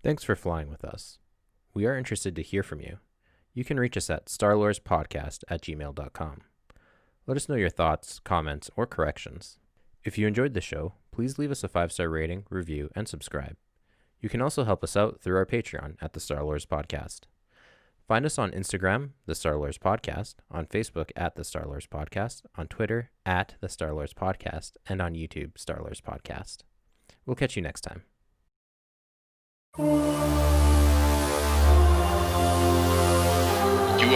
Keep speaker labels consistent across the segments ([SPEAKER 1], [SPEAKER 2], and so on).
[SPEAKER 1] Thanks for flying with us. We are interested to hear from you. You can reach us at starlorspodcast@gmail.com. Let us know your thoughts, comments, or corrections. If you enjoyed the show, please leave us a 5-star rating, review, and subscribe. You can also help us out through our Patreon at the Star Lords Podcast. Find us on Instagram, the Star Lords Podcast, on Facebook at the Star Lords Podcast, on Twitter at the Star Lords Podcast, and on YouTube, Star Lords Podcast. We'll catch you next time.
[SPEAKER 2] You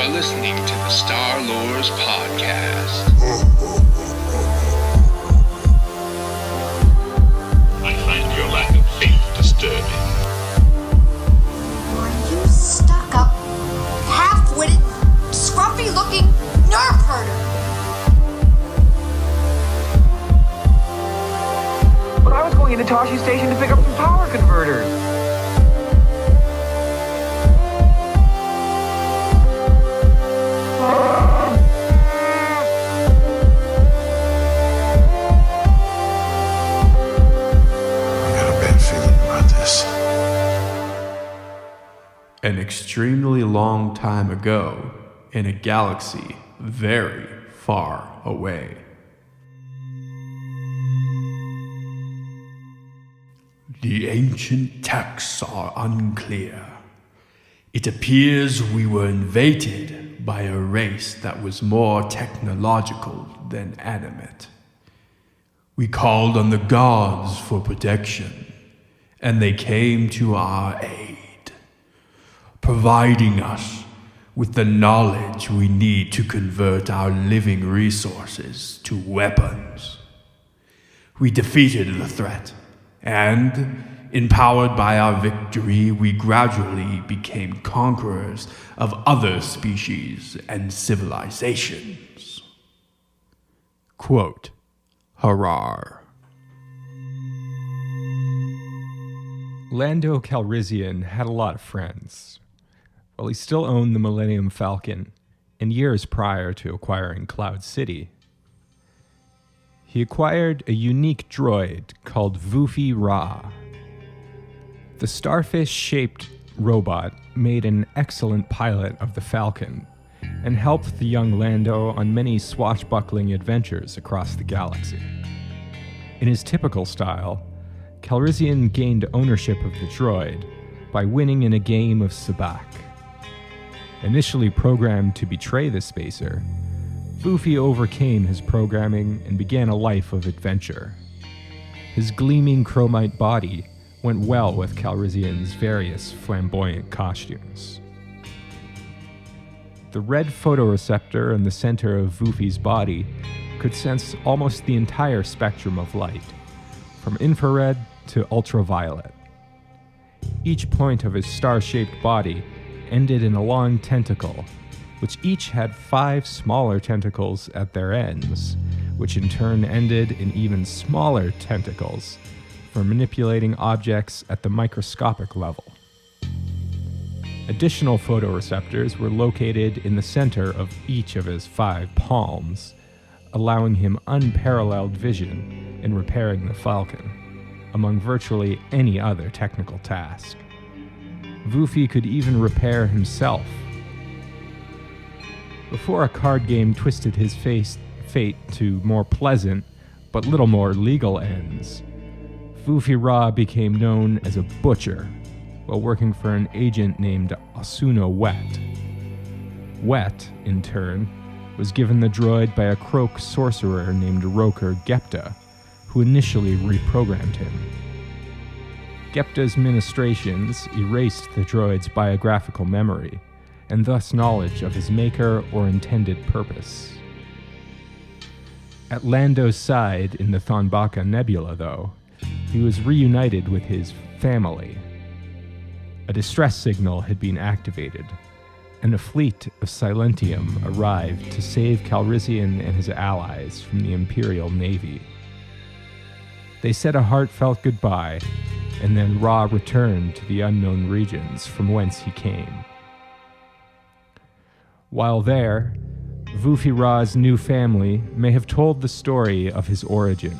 [SPEAKER 2] are listening to the Star Lords Podcast.
[SPEAKER 3] I find your lack of faith disturbing.
[SPEAKER 4] Are you stuck-up, half-witted, scruffy-looking nerve herder?
[SPEAKER 5] But I was going into Toshi Station to pick up some power converters.
[SPEAKER 6] An extremely long time ago, in a galaxy very far away. The ancient texts are unclear. It appears we were invaded by a race that was more technological than animate. We called on the gods for protection, and they came to our aid, providing us with the knowledge we need to convert our living resources to weapons. We defeated the threat, and, empowered by our victory, we gradually became conquerors of other species and civilizations. Quote, Harar.
[SPEAKER 7] Lando Calrissian had a lot of friends. While he still owned the Millennium Falcon, and years prior to acquiring Cloud City, he acquired a unique droid called Vufi Ra. The starfish-shaped robot made an excellent pilot of the Falcon and helped the young Lando on many swashbuckling adventures across the galaxy. In his typical style, Calrissian gained ownership of the droid by winning in a game of sabacc. Initially programmed to betray the spacer, Vufi overcame his programming and began a life of adventure. His gleaming chromite body went well with Calrissian's various flamboyant costumes. The red photoreceptor in the center of Vufi's body could sense almost the entire spectrum of light, from infrared to ultraviolet. Each point of his star-shaped body ended in a long tentacle, which each had 5 smaller tentacles at their ends, which in turn ended in even smaller tentacles for manipulating objects at the microscopic level. Additional photoreceptors were located in the center of each of his 5 palms, allowing him unparalleled vision in repairing the Falcon, among virtually any other technical task. Vufi could even repair himself. Before a card game twisted his fate to more pleasant, but little more legal ends, Vufi Ra became known as a butcher while working for an agent named Asuna Wet. Wet, in turn, was given the droid by a Croak sorcerer named Roker Gepta, who initially reprogrammed him. Gepta's ministrations erased the droid's biographical memory, and thus knowledge of his maker or intended purpose. At Lando's side in the Thonbaka Nebula, though, he was reunited with his family. A distress signal had been activated, and a fleet of Silentium arrived to save Calrissian and his allies from the Imperial Navy. They said a heartfelt goodbye, and then Ra returned to the unknown regions from whence he came. While there, Vufi Ra's new family may have told the story of his origin.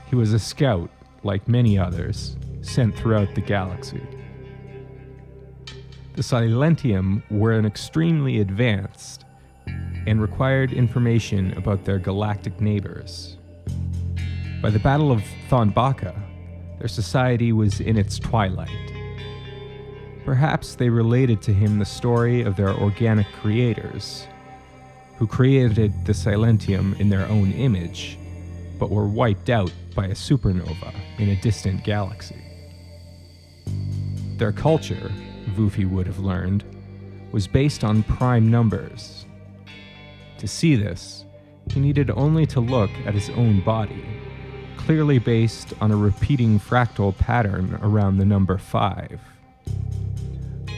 [SPEAKER 7] He was a scout, like many others, sent throughout the galaxy. The Silentium were an extremely advanced and required information about their galactic neighbors. By the Battle of Thonbaka, their society was in its twilight. Perhaps they related to him the story of their organic creators, who created the Silentium in their own image, but were wiped out by a supernova in a distant galaxy. Their culture, Vufi would have learned, was based on prime numbers. To see this, he needed only to look at his own body, clearly based on a repeating fractal pattern around the number 5.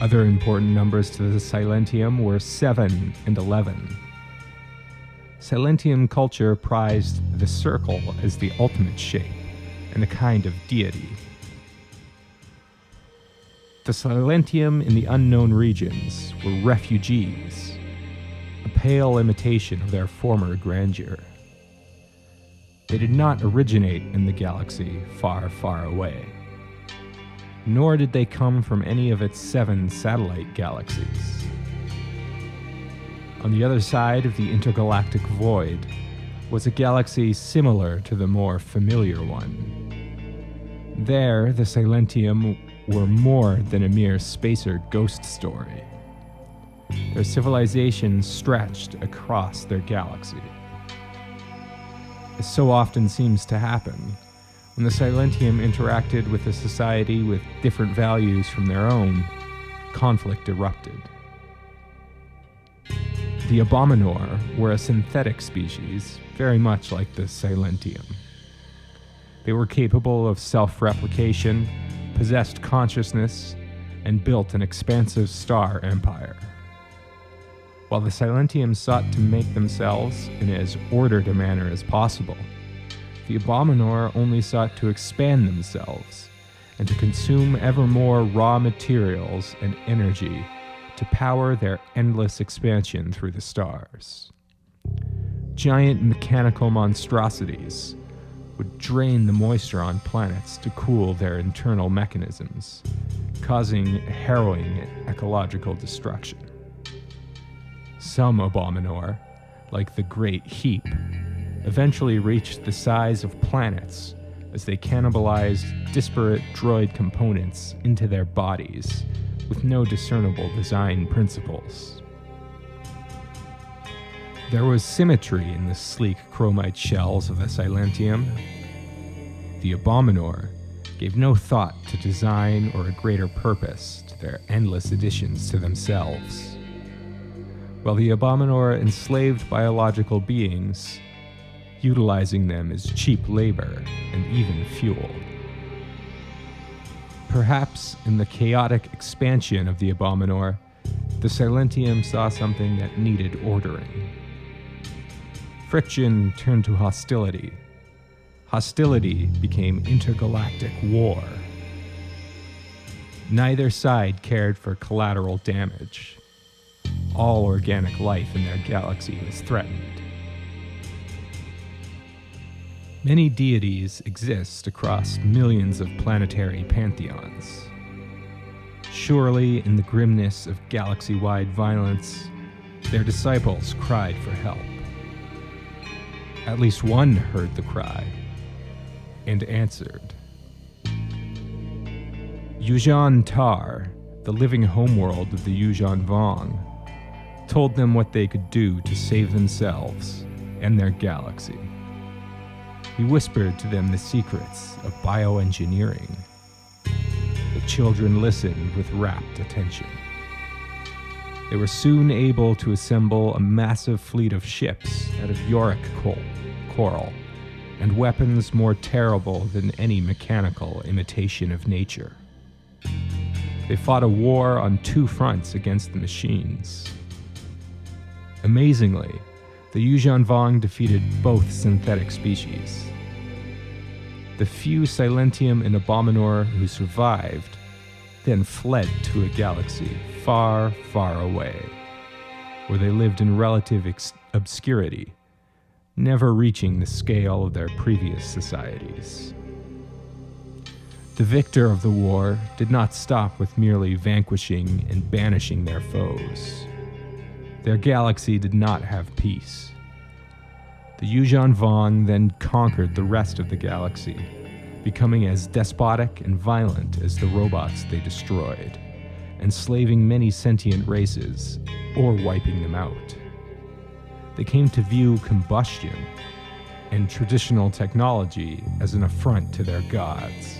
[SPEAKER 7] Other important numbers to the Silentium were 7 and 11. Silentium culture prized the circle as the ultimate shape and a kind of deity. The Silentium in the unknown regions were refugees, a pale imitation of their former grandeur. They did not originate in the galaxy far, far away, nor did they come from any of its 7 satellite galaxies. On the other side of the intergalactic void was a galaxy similar to the more familiar one. There, the Silentium were more than a mere spacer ghost story. Their civilization stretched across their galaxy. As so often seems to happen, when the Silentium interacted with a society with different values from their own, conflict erupted. The Abominor were a synthetic species, very much like the Silentium. They were capable of self-replication, possessed consciousness, and built an expansive star empire. While the Silentium sought to make themselves in as ordered a manner as possible, the Abominor only sought to expand themselves and to consume ever more raw materials and energy to power their endless expansion through the stars. Giant mechanical monstrosities would drain the moisture on planets to cool their internal mechanisms, causing harrowing ecological destruction. Some Abominor, like the Great Heap, eventually reached the size of planets as they cannibalized disparate droid components into their bodies with no discernible design principles. There was symmetry in the sleek chromite shells of the Silentium. The Abominor gave no thought to design or a greater purpose to their endless additions to themselves, while the Abominor enslaved biological beings, utilizing them as cheap labor and even fuel. Perhaps in the chaotic expansion of the Abominor, the Silentium saw something that needed ordering. Friction turned to hostility. Hostility became intergalactic war. Neither side cared for collateral damage. All organic life in their galaxy was threatened. Many deities exist across millions of planetary pantheons. Surely, in the grimness of galaxy-wide violence, their disciples cried for help. At least one heard the cry and answered. Yuuzhan Tar, the living homeworld of the Yuuzhan Vong, told them what they could do to save themselves and their galaxy. He whispered to them the secrets of bioengineering. The children listened with rapt attention. They were soon able to assemble a massive fleet of ships out of yorick coral and weapons more terrible than any mechanical imitation of nature. They fought a war on 2 fronts against the machines. Amazingly, the Yuuzhan Vong defeated both synthetic species. The few Silentium and Abominor who survived then fled to a galaxy far, far away, where they lived in relative obscurity, never reaching the scale of their previous societies. The victor of the war did not stop with merely vanquishing and banishing their foes. Their galaxy did not have peace. The Yuuzhan Vong then conquered the rest of the galaxy, becoming as despotic and violent as the robots they destroyed, enslaving many sentient races or wiping them out. They came to view combustion and traditional technology as an affront to their gods.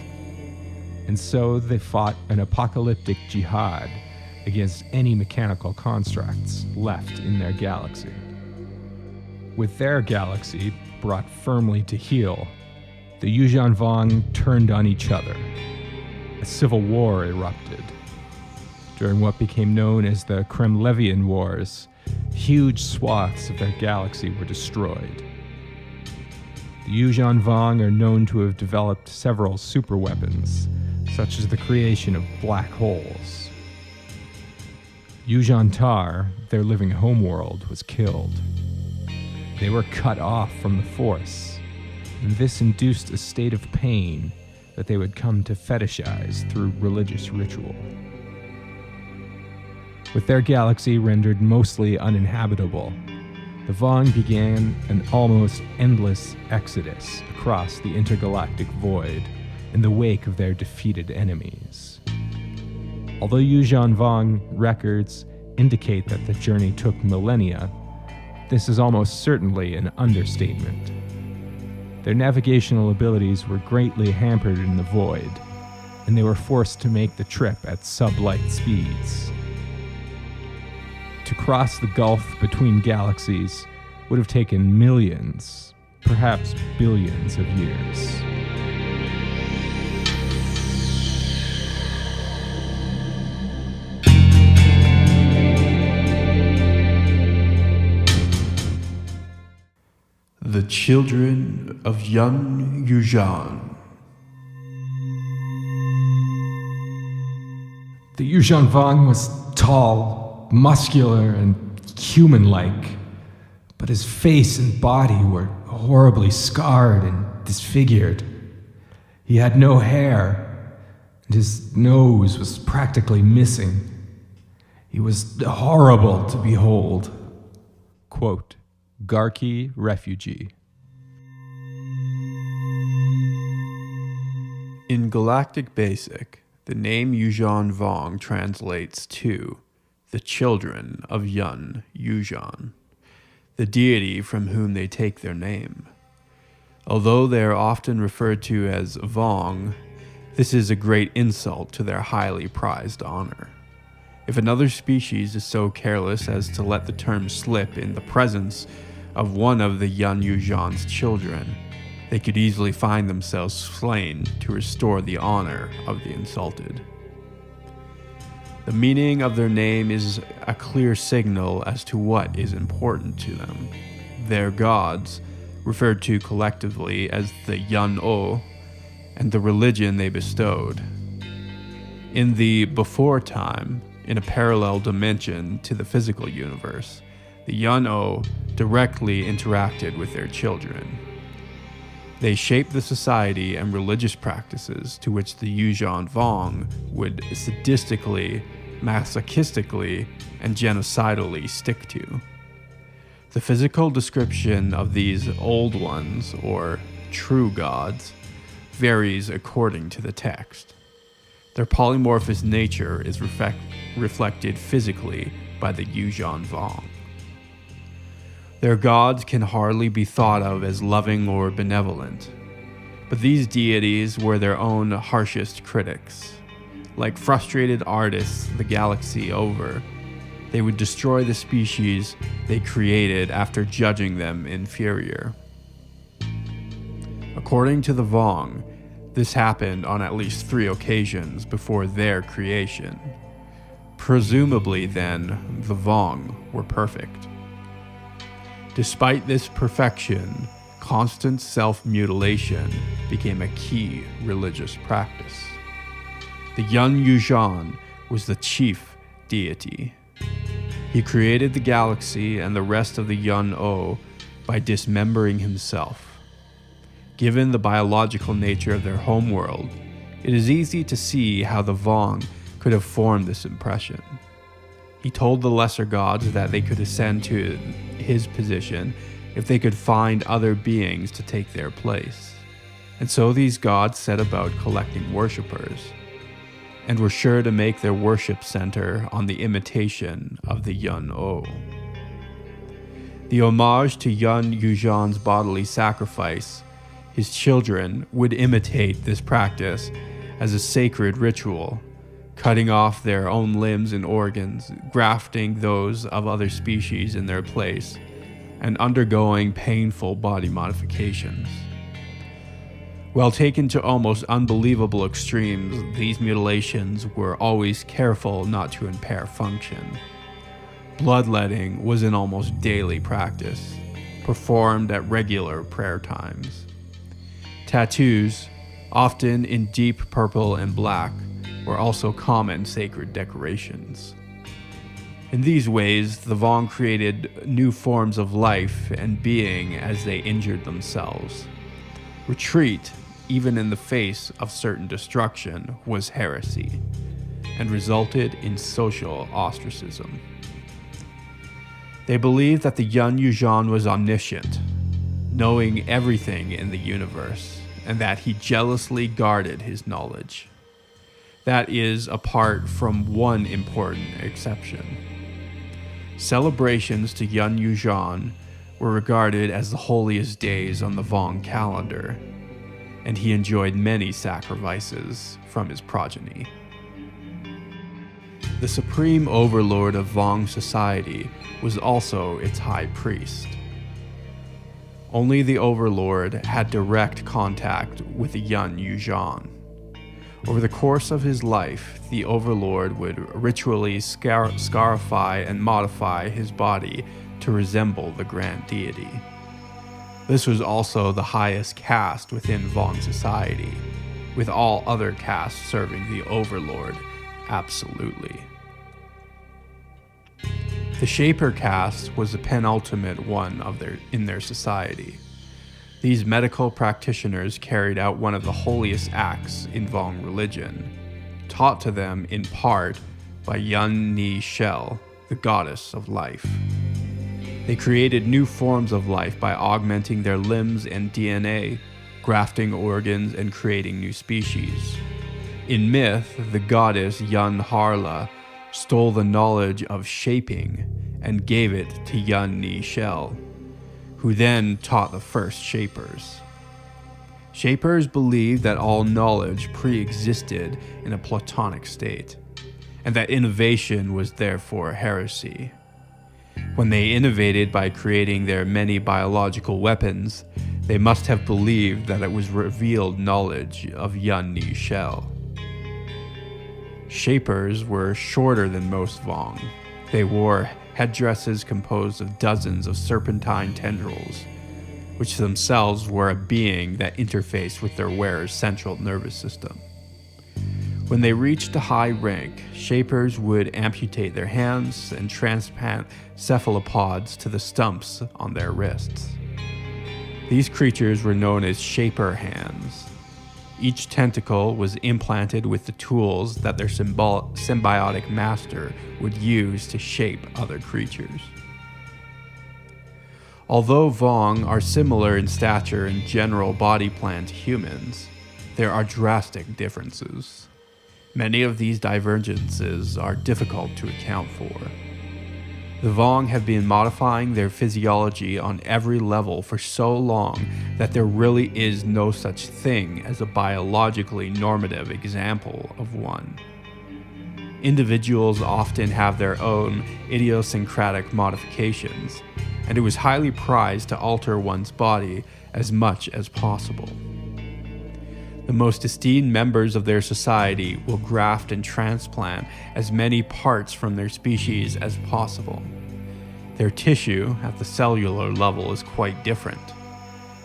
[SPEAKER 7] And so they fought an apocalyptic jihad against any mechanical constructs left in their galaxy. With their galaxy brought firmly to heel, the Yuuzhan Vong turned on each other. A civil war erupted. During what became known as the Kremlevian Wars, huge swaths of their galaxy were destroyed. The Yuuzhan Vong are known to have developed several superweapons, such as the creation of black holes. Yuuzhan Tar, their living homeworld, was killed. They were cut off from the Force, and this induced a state of pain that they would come to fetishize through religious ritual. With their galaxy rendered mostly uninhabitable, the Vong began an almost endless exodus across the intergalactic void in the wake of their defeated enemies. Although Yuuzhan Vong records indicate that the journey took millennia, this is almost certainly an understatement. Their navigational abilities were greatly hampered in the void, and they were forced to make the trip at sublight speeds. To cross the gulf between galaxies would have taken millions, perhaps billions of years.
[SPEAKER 6] The Children of Yuuzhan.
[SPEAKER 7] The Yuuzhan Vong was tall, muscular, and human-like, but his face and body were horribly scarred and disfigured. He had no hair, and his nose was practically missing. He was horrible to behold. Quote, Garki refugee.
[SPEAKER 6] In Galactic Basic, the name Yuuzhan Vong translates to the children of Yuuzhan, the deity from whom they take their name. Although they are often referred to as Vong, this is a great insult to their highly prized honor. If another species is so careless as to let the term slip in the presence of one of the Yuuzhan's children, they could easily find themselves slain to restore the honor of the insulted. The meaning of their name is a clear signal as to what is important to them. Their gods, referred to collectively as the Yun-O, and the religion they bestowed. In the before time, in a parallel dimension to the physical universe, the Yun-O directly interacted with their children. They shaped the society and religious practices to which the Yuuzhan Vong would sadistically, masochistically, and genocidally stick to. The physical description of these old ones, or true gods, varies according to the text. Their polymorphous nature is reflected physically by the Yuuzhan Vong. Their gods can hardly be thought of as loving or benevolent, but these deities were their own harshest critics. Like frustrated artists the galaxy over, they would destroy the species they created after judging them inferior. According to the Vong, this happened on at least 3 occasions before their creation. Presumably then, the Vong were perfect. Despite this perfection, constant self-mutilation became a key religious practice. The Yuuzhan was the chief deity. He created the galaxy and the rest of the Yun-O by dismembering himself. Given the biological nature of their homeworld, It is easy to see how the Vong could have formed this impression. He told the lesser gods that they could ascend to his position if they could find other beings to take their place. And so these gods set about collecting worshippers, and were sure to make their worship center on the imitation of the Yun-O. The homage to Yuuzhan's bodily sacrifice, his children would imitate this practice as a sacred ritual, cutting off their own limbs and organs, grafting those of other species in their place, and undergoing painful body modifications. While taken to almost unbelievable extremes, these mutilations were always careful not to impair function. Bloodletting was an almost daily practice, performed at regular prayer times. Tattoos, often in deep purple and black, were also common sacred decorations. In these ways, the Vong created new forms of life and being as they injured themselves. Retreat, even in the face of certain destruction, was heresy, and resulted in social ostracism. They believed that the Yuuzhan was omniscient, knowing everything in the universe, and that he jealously guarded his knowledge. That is, apart from one important exception. Celebrations to Yuuzhan were regarded as the holiest days on the Vong calendar, and he enjoyed many sacrifices from his progeny. The supreme overlord of Vong society was also its high priest. Only the overlord had direct contact with the Yuuzhan. Over the course of his life, the overlord would ritually scarify and modify his body to resemble the grand deity. This was also the highest caste within Vong society, with all other castes serving the overlord absolutely. The Shaper caste was the penultimate one in their society. These medical practitioners carried out one of the holiest acts in Vong religion, taught to them in part by Yun-Ni Shell, the goddess of life. They created new forms of life by augmenting their limbs and DNA, grafting organs, and creating new species. In myth, the goddess Yun-Harla stole the knowledge of shaping and gave it to Yun-Ni Shell, who then taught the first Shapers. Shapers believed that all knowledge pre-existed in a Platonic state, and that innovation was therefore heresy. When they innovated by creating their many biological weapons, they must have believed that it was revealed knowledge of Yun-Ni Shell. Shapers were shorter than most Vong. They wore headdresses composed of dozens of serpentine tendrils, which themselves were a being that interfaced with their wearer's central nervous system. When they reached a high rank, Shapers would amputate their hands and transplant cephalopods to the stumps on their wrists. These creatures were known as Shaper hands. Each tentacle was implanted with the tools that their symbiotic master would use to shape other creatures. Although Vong are similar in stature and general body plan to humans, there are drastic differences. Many of these divergences are difficult to account for. The Vong have been modifying their physiology on every level for so long that there really is no such thing as a biologically normative example of one. Individuals often have their own idiosyncratic modifications, and it was highly prized to alter one's body as much as possible. The most esteemed members of their society will graft and transplant as many parts from their species as possible. Their tissue at the cellular level is quite different,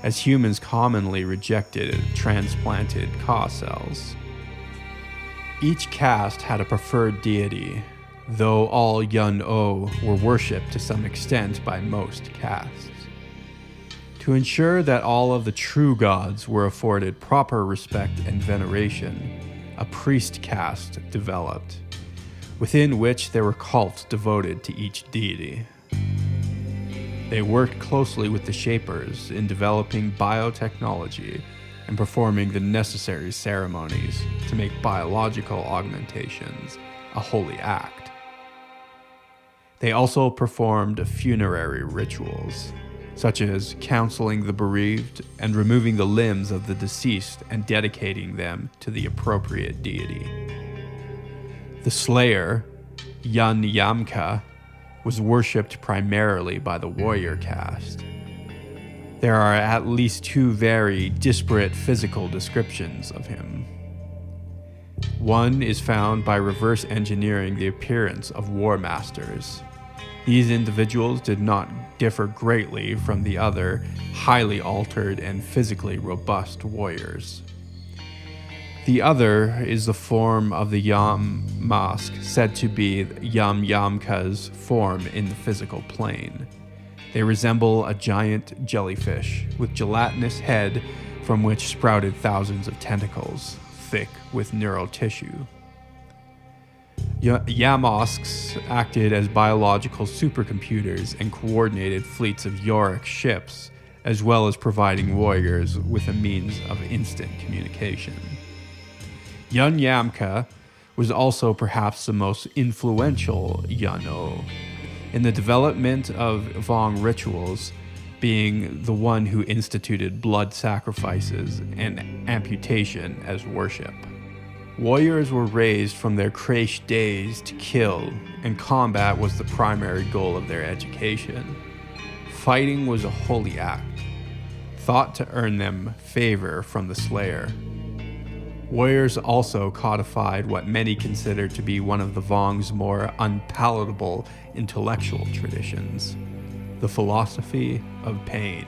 [SPEAKER 6] as humans commonly rejected transplanted Ka cells. Each caste had a preferred deity, though all Yun-O were worshipped to some extent by most castes. To ensure that all of the true gods were afforded proper respect and veneration, a priest caste developed, within which there were cults devoted to each deity. They worked closely with the Shapers in developing biotechnology and performing the necessary ceremonies to make biological augmentations a holy act. They also performed funerary rituals, such as counseling the bereaved and removing the limbs of the deceased and dedicating them to the appropriate deity. The slayer, Yamka, was worshipped primarily by the warrior caste. There are at least two very disparate physical descriptions of him. One is found by reverse engineering the appearance of war masters. These individuals did not differ greatly from the other highly altered and physically robust warriors. The other is the form of the Yam mask, said to be Yamka's form in the physical plane. They resemble a giant jellyfish with gelatinous head from which sprouted thousands of tentacles, thick with neural tissue. Yamasks acted as biological supercomputers and coordinated fleets of Yorick ships, as well as providing warriors with a means of instant communication. Yamka was also perhaps the most influential Yano in the development of Vong rituals, being the one who instituted blood sacrifices and amputation as worship. Warriors were raised from their creche days to kill, and combat was the primary goal of their education. Fighting was a holy act, thought to earn them favor from the slayer. Warriors also codified what many consider to be one of the Vong's more unpalatable intellectual traditions, the philosophy of pain.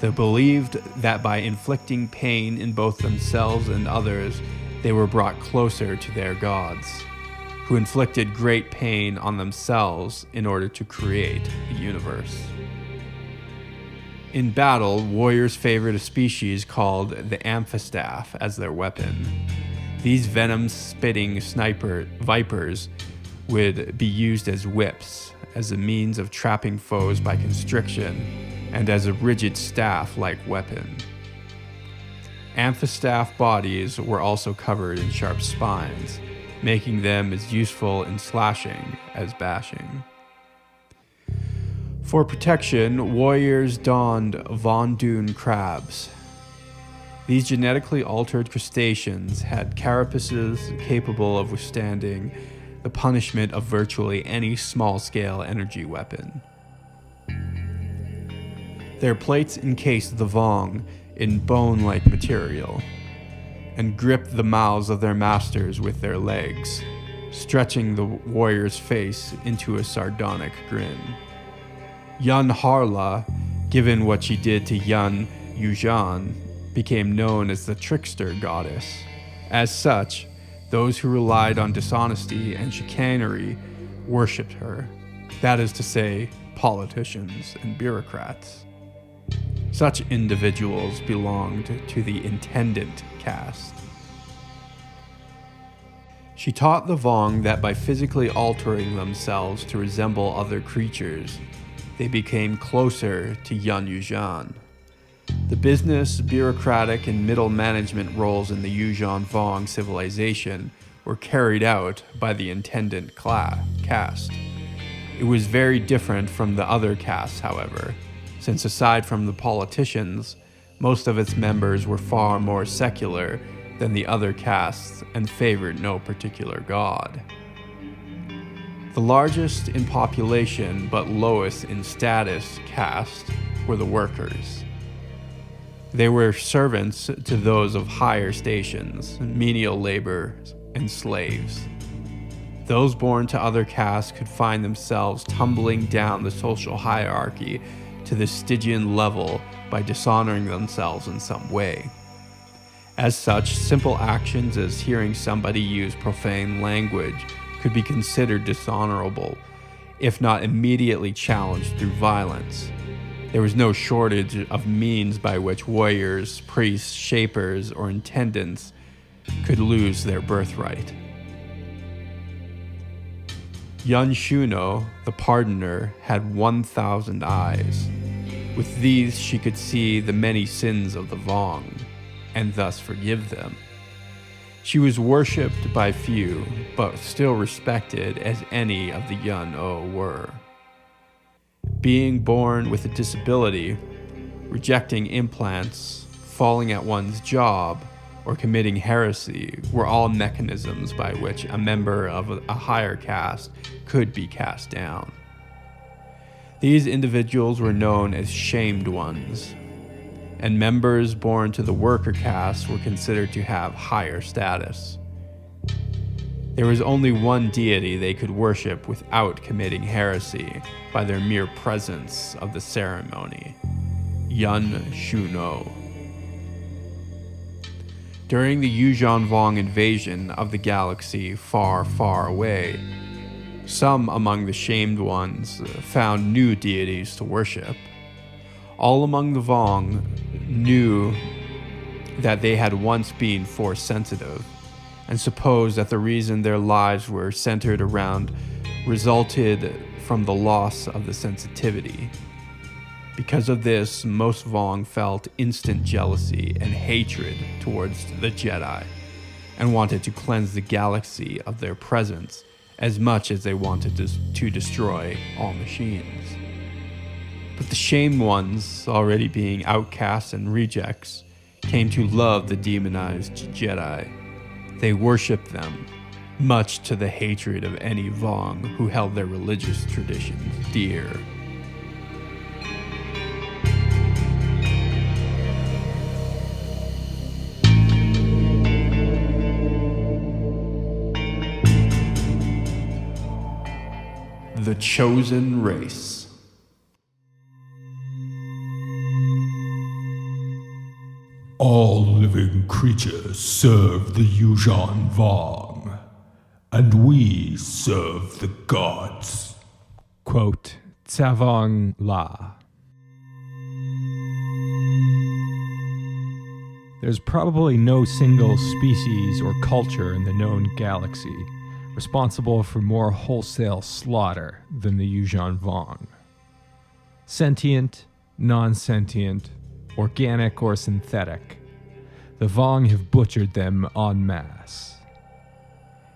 [SPEAKER 6] They believed that by inflicting pain in both themselves and others, they were brought closer to their gods, who inflicted great pain on themselves in order to create the universe. In battle, warriors favored a species called the amphistaff as their weapon. These venom-spitting sniper vipers would be used as whips, as a means of trapping foes by constriction, and as a rigid staff-like weapon. Amphistaff bodies were also covered in sharp spines, making them as useful in slashing as bashing. For protection, warriors donned Vondoon crabs. These genetically altered crustaceans had carapaces capable of withstanding the punishment of virtually any small-scale energy weapon. Their plates encased the Vong in bone-like material and gripped the mouths of their masters with their legs, stretching the warrior's face into a sardonic grin. Yun Harla, given what she did to Yuuzhan, became known as the trickster goddess. As such, those who relied on dishonesty and chicanery worshipped her, that is to say, politicians and bureaucrats. Such individuals belonged to the intendant caste. She taught the Vong that by physically altering themselves to resemble other creatures, they became closer to Yuuzhan. The business, bureaucratic, and middle management roles in the Yuuzhan Vong civilization were carried out by the intendant caste. It was very different from the other castes, however, since aside from the politicians, most of its members were far more secular than the other castes and favored no particular god. The largest in population but lowest in status caste were the workers. They were servants to those of higher stations, menial labor, and slaves. Those born to other castes could find themselves tumbling down the social hierarchy to the Stygian level by dishonoring themselves in some way. As such, simple actions as hearing somebody use profane language could be considered dishonorable, if not immediately challenged through violence. There was no shortage of means by which warriors, priests, shapers, or intendants could lose their birthright. Yun Shuno, the pardoner, had 1,000 eyes. With these she could see the many sins of the Vong, and thus forgive them. She was worshipped by few, but still respected as any of the Yun O were. Being born with a disability, rejecting implants, falling at one's job, or committing heresy were all mechanisms by which a member of a higher caste could be cast down. These individuals were known as shamed ones, and members born to the worker caste were considered to have higher status. There was only one deity they could worship without committing heresy by their mere presence of the ceremony, Yun Shuno. During the Yuuzhan Vong invasion of the galaxy far, far away, some among the shamed ones found new deities to worship. All among the Vong knew that they had once been Force-sensitive, and supposed that the reason their lives were centered around resulted from the loss of the sensitivity. Because of this, most Vong felt instant jealousy and hatred towards the Jedi, and wanted to cleanse the galaxy of their presence as much as they wanted to destroy all machines. But the shamed ones, already being outcasts and rejects, came to love the demonized Jedi. They worshipped them, much to the hatred of any Vong who held their religious traditions dear. The Chosen Race.
[SPEAKER 8] All living creatures serve the Yuuzhan Vong, and we serve the gods.
[SPEAKER 7] Quote, Tsavong La. There's probably no single species or culture in the known galaxy responsible for more wholesale slaughter than the Yuuzhan Vong. Sentient, non-sentient, organic or synthetic, the Vong have butchered them en masse.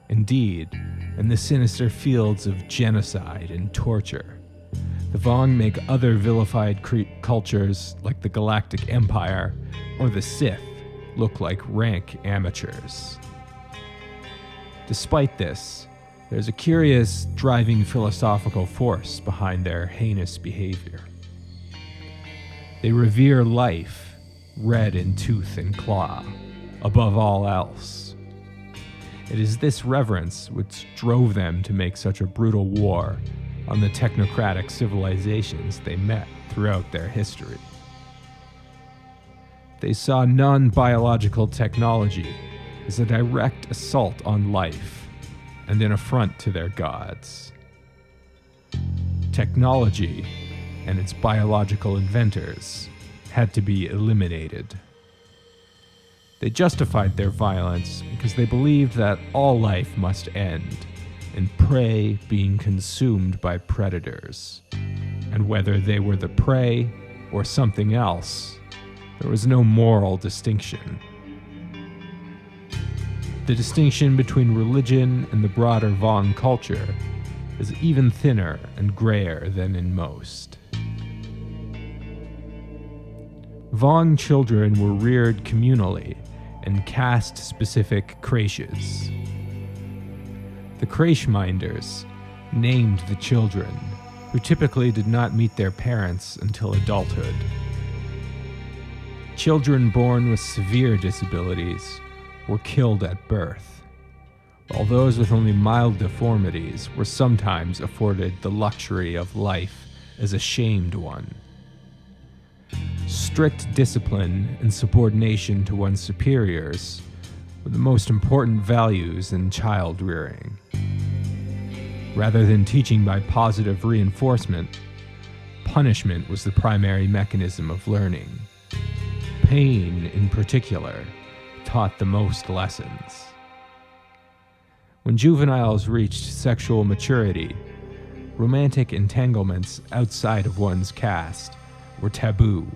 [SPEAKER 7] Indeed, in the sinister fields of genocide and torture, the Vong make other vilified cultures like the Galactic Empire or the Sith look like rank amateurs. Despite this, there's a curious, driving philosophical force behind their heinous behavior. They revere life, red in tooth and claw, above all else. It is this reverence which drove them to make such a brutal war on the technocratic civilizations they met throughout their history. They saw non-biological technology as a direct assault on life and an affront to their gods. Technology and its biological inventors had to be eliminated. They justified their violence because they believed that all life must end, and prey being consumed by predators. And whether they were the prey or something else, there was no moral distinction. The distinction between religion and the broader Vong culture is even thinner and grayer than in most. Vong children were reared communally in caste-specific creches. The creche-minders named the children, who typically did not meet their parents until adulthood. Children born with severe disabilities were killed at birth, while those with only mild deformities were sometimes afforded the luxury of life as a shamed one. Strict discipline and subordination to one's superiors were the most important values in child rearing. Rather than teaching by positive reinforcement, punishment was the primary mechanism of learning. Pain, in particular, taught the most lessons. When juveniles reached sexual maturity, romantic entanglements outside of one's caste were taboo.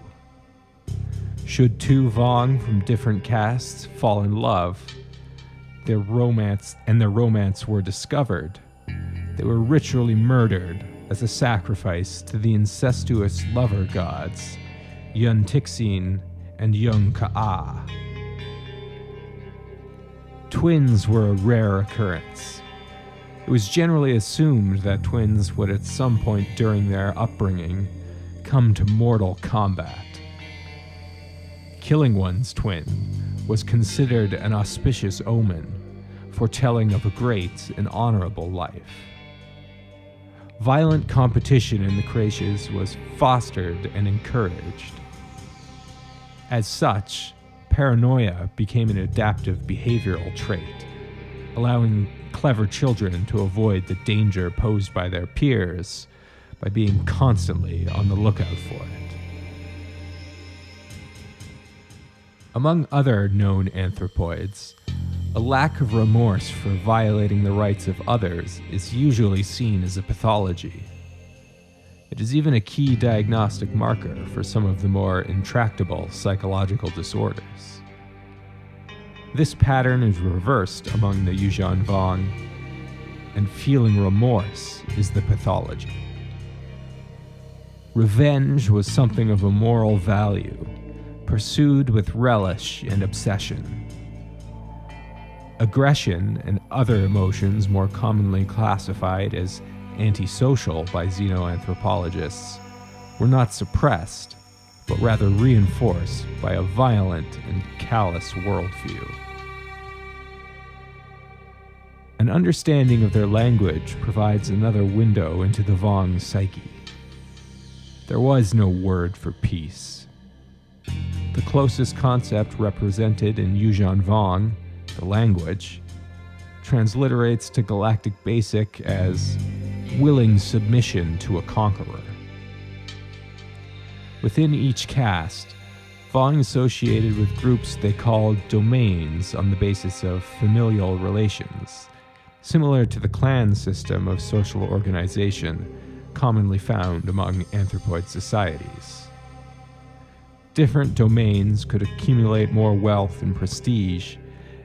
[SPEAKER 7] Should two Vong from different castes fall in love, their romance were discovered, they were ritually murdered as a sacrifice to the incestuous lover gods, Yuuzhan and Yun-Ka'a. Twins were a rare occurrence. It was generally assumed that twins would at some point during their upbringing come to mortal combat. Killing one's twin was considered an auspicious omen, foretelling of a great and honorable life. Violent competition in the creches was fostered and encouraged. As such, paranoia became an adaptive behavioral trait, allowing clever children to avoid the danger posed by their peers by being constantly on the lookout for it. Among other known anthropoids, a lack of remorse for violating the rights of others is usually seen as a pathology. It is even a key diagnostic marker for some of the more intractable psychological disorders. This pattern is reversed among the Yuuzhan Vong, and feeling remorse is the pathology. Revenge was something of a moral value, pursued with relish and obsession. Aggression and other emotions more commonly classified as antisocial by xenoanthropologists were not suppressed, but rather reinforced by a violent and callous worldview. An understanding of their language provides another window into the Vong psyche. There was no word for peace. The closest concept represented in Yuuzhan Vong, the language, transliterates to Galactic Basic as willing submission to a conqueror. Within each caste, Vong associated with groups they called domains on the basis of familial relations, similar to the clan system of social organization commonly found among anthropoid societies. Different domains could accumulate more wealth and prestige,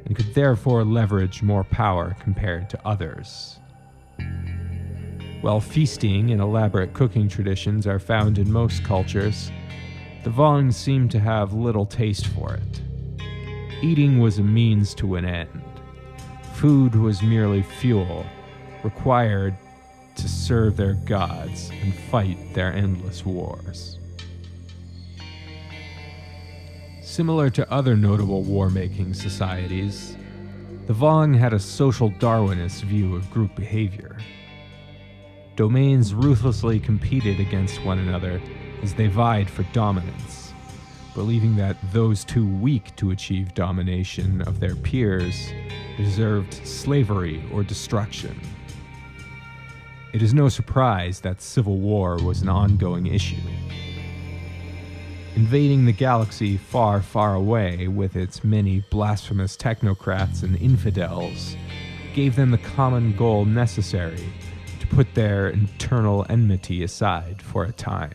[SPEAKER 7] and could therefore leverage more power compared to others. While feasting and elaborate cooking traditions are found in most cultures, the Vong seem to have little taste for it. Eating was a means to an end. Food was merely fuel, required to serve their gods and fight their endless wars. Similar to other notable war-making societies, the Vong had a social Darwinist view of group behavior. Domains ruthlessly competed against one another as they vied for dominance, believing that those too weak to achieve domination of their peers deserved slavery or destruction. It is no surprise that civil war was an ongoing issue. Invading the galaxy far, far away with its many blasphemous technocrats and infidels gave them the common goal necessary to put their internal enmity aside for a time.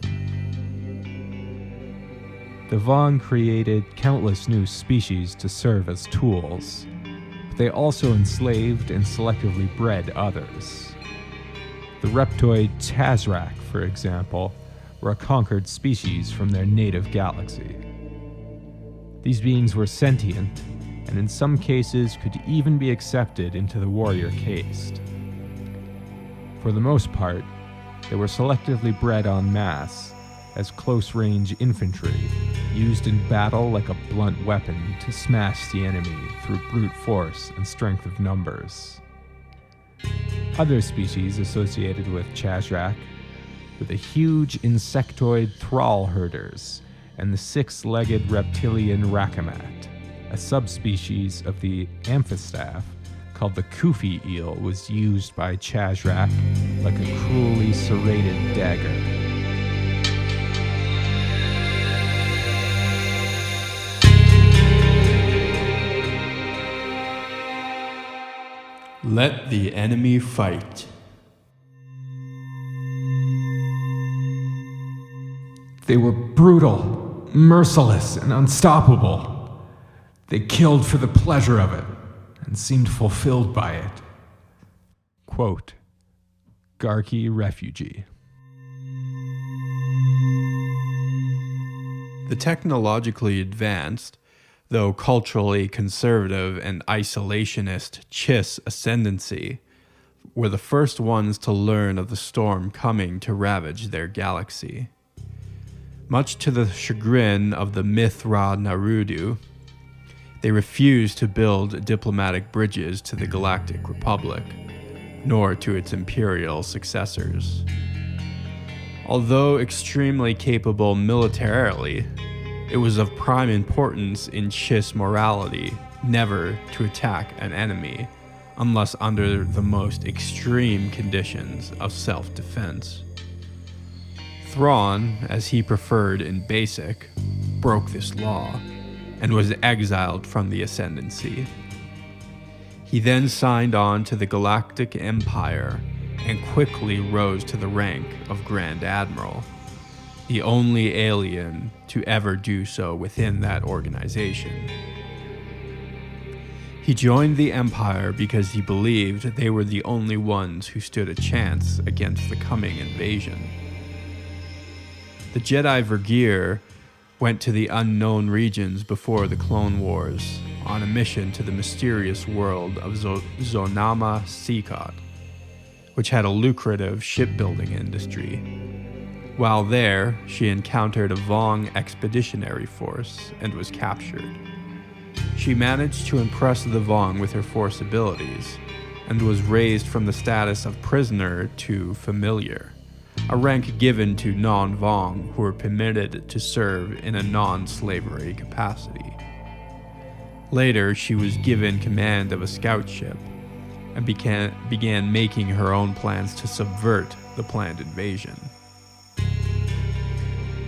[SPEAKER 7] The Vong created countless new species to serve as tools, but they also enslaved and selectively bred others. The reptoid Chazrak, for example, were a conquered species from their native galaxy. These beings were sentient, and in some cases could even be accepted into the warrior caste. For the most part, they were selectively bred en masse as close-range infantry, used in battle like a blunt weapon to smash the enemy through brute force and strength of numbers. Other species associated with Chazrak were the huge insectoid thrall herders and the six-legged reptilian Rakamat. A subspecies of the amphistaff called the Kufi eel was used by Chazrak like a cruelly serrated dagger.
[SPEAKER 6] Let the enemy fight.
[SPEAKER 7] They were brutal, merciless, and unstoppable. They killed for the pleasure of it and seemed fulfilled by it. Quote, Garki refugee.
[SPEAKER 6] The technologically advanced, though culturally conservative and isolationist Chiss ascendancy, were the first ones to learn of the storm coming to ravage their galaxy. Much to the chagrin of the Mithra Narudu, they refused to build diplomatic bridges to the Galactic Republic, nor to its imperial successors. Although extremely capable militarily, it was of prime importance in Chiss morality never to attack an enemy unless under the most extreme conditions of self-defense. Thrawn, as he preferred in Basic, broke this law and was exiled from the Ascendancy. He then signed on to the Galactic Empire and quickly rose to the rank of Grand Admiral, the only alien to ever do so within that organization. He joined the Empire because he believed they were the only ones who stood a chance against the coming invasion. The Jedi Vergeer went to the unknown regions before the Clone Wars on a mission to the mysterious world of Zonama Seacot, which had a lucrative shipbuilding industry. While there, she encountered a Vong expeditionary force and was captured. She managed to impress the Vong with her force abilities and was raised from the status of prisoner to familiar, a rank given to non-Vong who were permitted to serve in a non-slavery capacity. Later, she was given command of a scout ship and began making her own plans to subvert the planned invasion.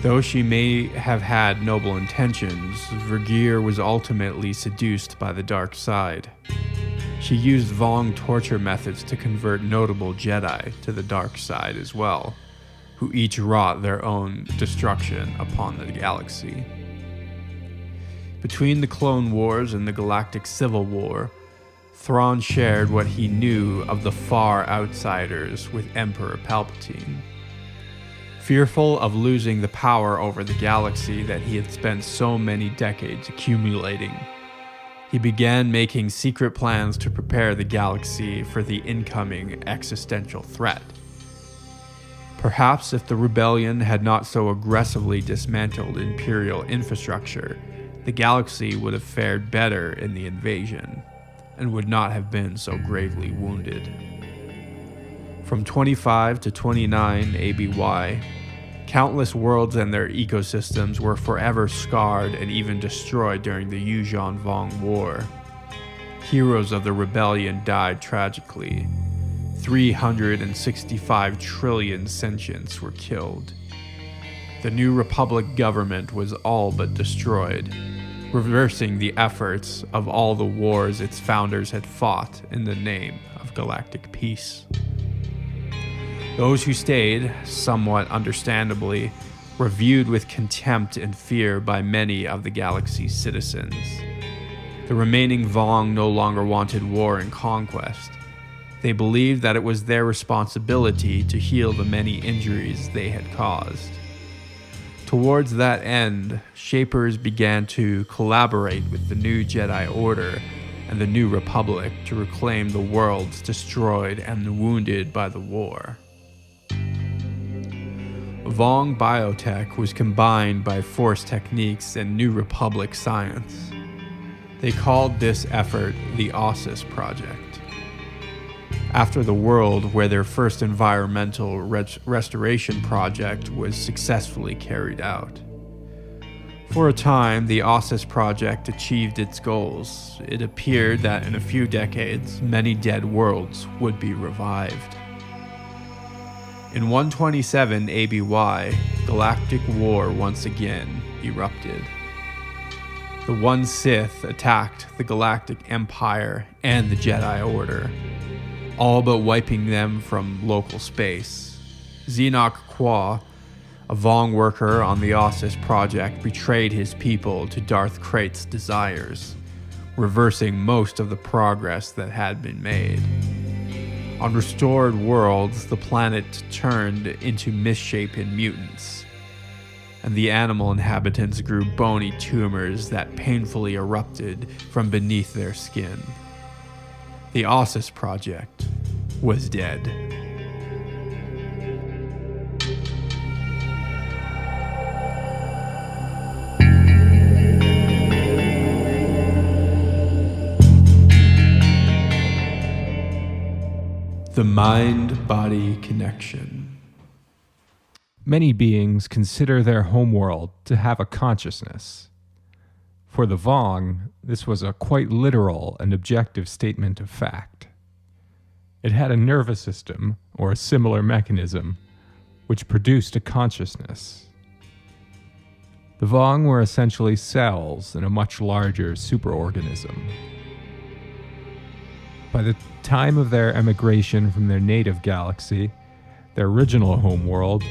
[SPEAKER 6] Though she may have had noble intentions, Vergeer was ultimately seduced by the dark side. She used Vong torture methods to convert notable Jedi to the dark side as well, who each wrought their own destruction upon the galaxy. Between the Clone Wars and the Galactic Civil War, Thrawn shared what he knew of the far outsiders with Emperor Palpatine. Fearful of losing the power over the galaxy that he had spent so many decades accumulating, he began making secret plans to prepare the galaxy for the incoming existential threat. Perhaps if the rebellion had not so aggressively dismantled Imperial infrastructure, the galaxy would have fared better in the invasion and would not have been so gravely wounded. From 25 to 29 ABY, countless worlds and their ecosystems were forever scarred and even destroyed during the Yuuzhan Vong War. Heroes of the rebellion died tragically. 365 trillion sentients were killed. The New Republic government was all but destroyed, reversing the efforts of all the wars its founders had fought in the name of galactic peace. Those who stayed, somewhat understandably, were viewed with contempt and fear by many of the galaxy's citizens. The remaining Vong no longer wanted war and conquest. They believed that it was their responsibility to heal the many injuries they had caused. Towards that end, Shapers began to collaborate with the new Jedi Order and the New Republic to reclaim the worlds destroyed and wounded by the war. Vong biotech was combined by Force techniques and New Republic science. They called this effort the Ossus Project, after the world where their first environmental restoration project was successfully carried out. For a time, the Ossus Project achieved its goals. It appeared that in a few decades, many dead worlds would be revived. In 127 ABY, galactic war once again erupted. The One Sith attacked the Galactic Empire and the Jedi Order, all but wiping them from local space. Xenoc Kwa, a Vong worker on the Ossus project, betrayed his people to Darth Krait's desires, reversing most of the progress that had been made. On restored worlds, the planet turned into misshapen mutants, and the animal inhabitants grew bony tumors that painfully erupted from beneath their skin. The Ossus project was dead. The mind-body connection.
[SPEAKER 7] Many beings consider their homeworld to have a consciousness. For the Vong, this was a quite literal and objective statement of fact. It had a nervous system, or a similar mechanism, which produced a consciousness. The Vong were essentially cells in a much larger superorganism. By the time of their emigration from their native galaxy, their original homeworld,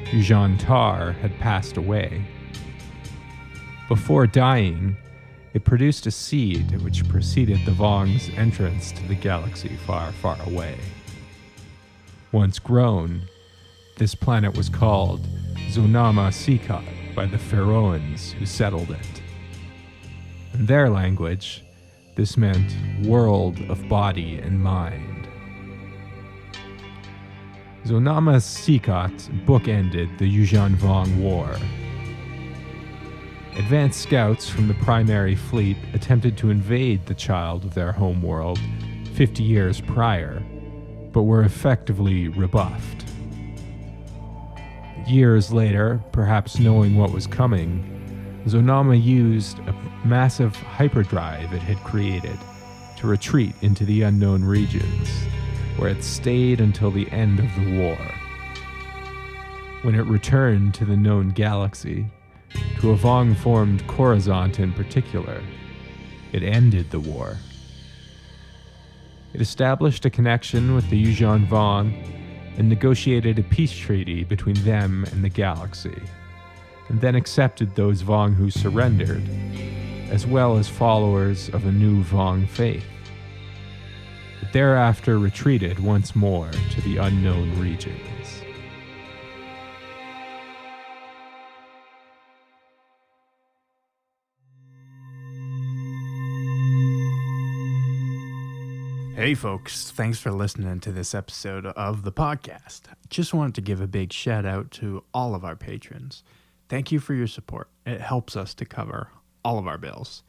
[SPEAKER 7] Yuuzhan Tar, had passed away. Before dying, it produced a seed which preceded the Vong's entrance to the galaxy far, far away. Once grown, this planet was called Zonama Sikat by the Pharaohs who settled it. In their language, this meant world of body and mind. Zonama Sikat bookended the Yuuzhan Vong War. Advanced scouts from the primary fleet attempted to invade the child of their homeworld 50 years prior, but were effectively rebuffed. Years later, perhaps knowing what was coming, Zonama used a massive hyperdrive it had created to retreat into the unknown regions, where it stayed until the end of the war. When it returned to the known galaxy, to a Vong-formed Coruscant in particular, it ended the war. It established a connection with the Yuuzhan Vong and negotiated a peace treaty between them and the galaxy, and then accepted those Vong who surrendered, as well as followers of a new Vong faith. It thereafter retreated once more to the unknown regions.
[SPEAKER 6] Hey folks, thanks for listening to this episode of the podcast. Just wanted to give a big shout out to all of our patrons. Thank you for your support. It helps us to cover all of our bills.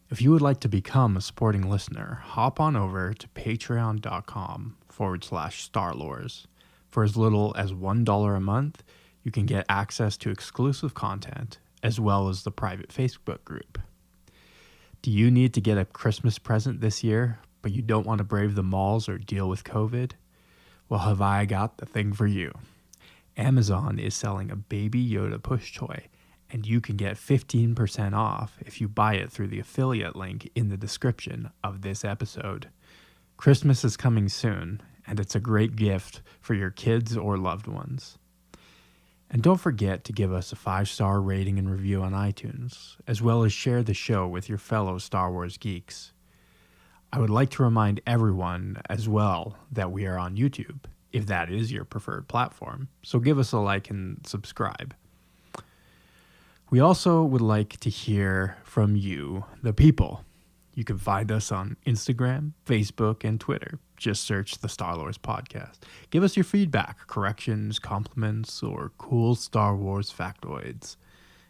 [SPEAKER 6] If you would like to become a supporting listener, hop on over to patreon.com/starlores. For as little as $1 a month, you can get access to exclusive content as well as the private Facebook group. Do you need to get a Christmas present this year, but you don't want to brave the malls or deal with COVID? Well, have I got the thing for you. Amazon is selling a Baby Yoda plush toy, and you can get 15% off if you buy it through the affiliate link in the description of this episode. Christmas is coming soon, and it's a great gift for your kids or loved ones. And don't forget to give us a 5-star rating and review on iTunes, as well as share the show with your fellow Star Wars geeks. I would like to remind everyone as well that we are on YouTube, if that is your preferred platform, so give us a like and subscribe. We also would like to hear from you, the people. You can find us on Instagram, Facebook, and Twitter. Just search the Star Wars Podcast. Give us your feedback, corrections, compliments, or cool Star Wars factoids.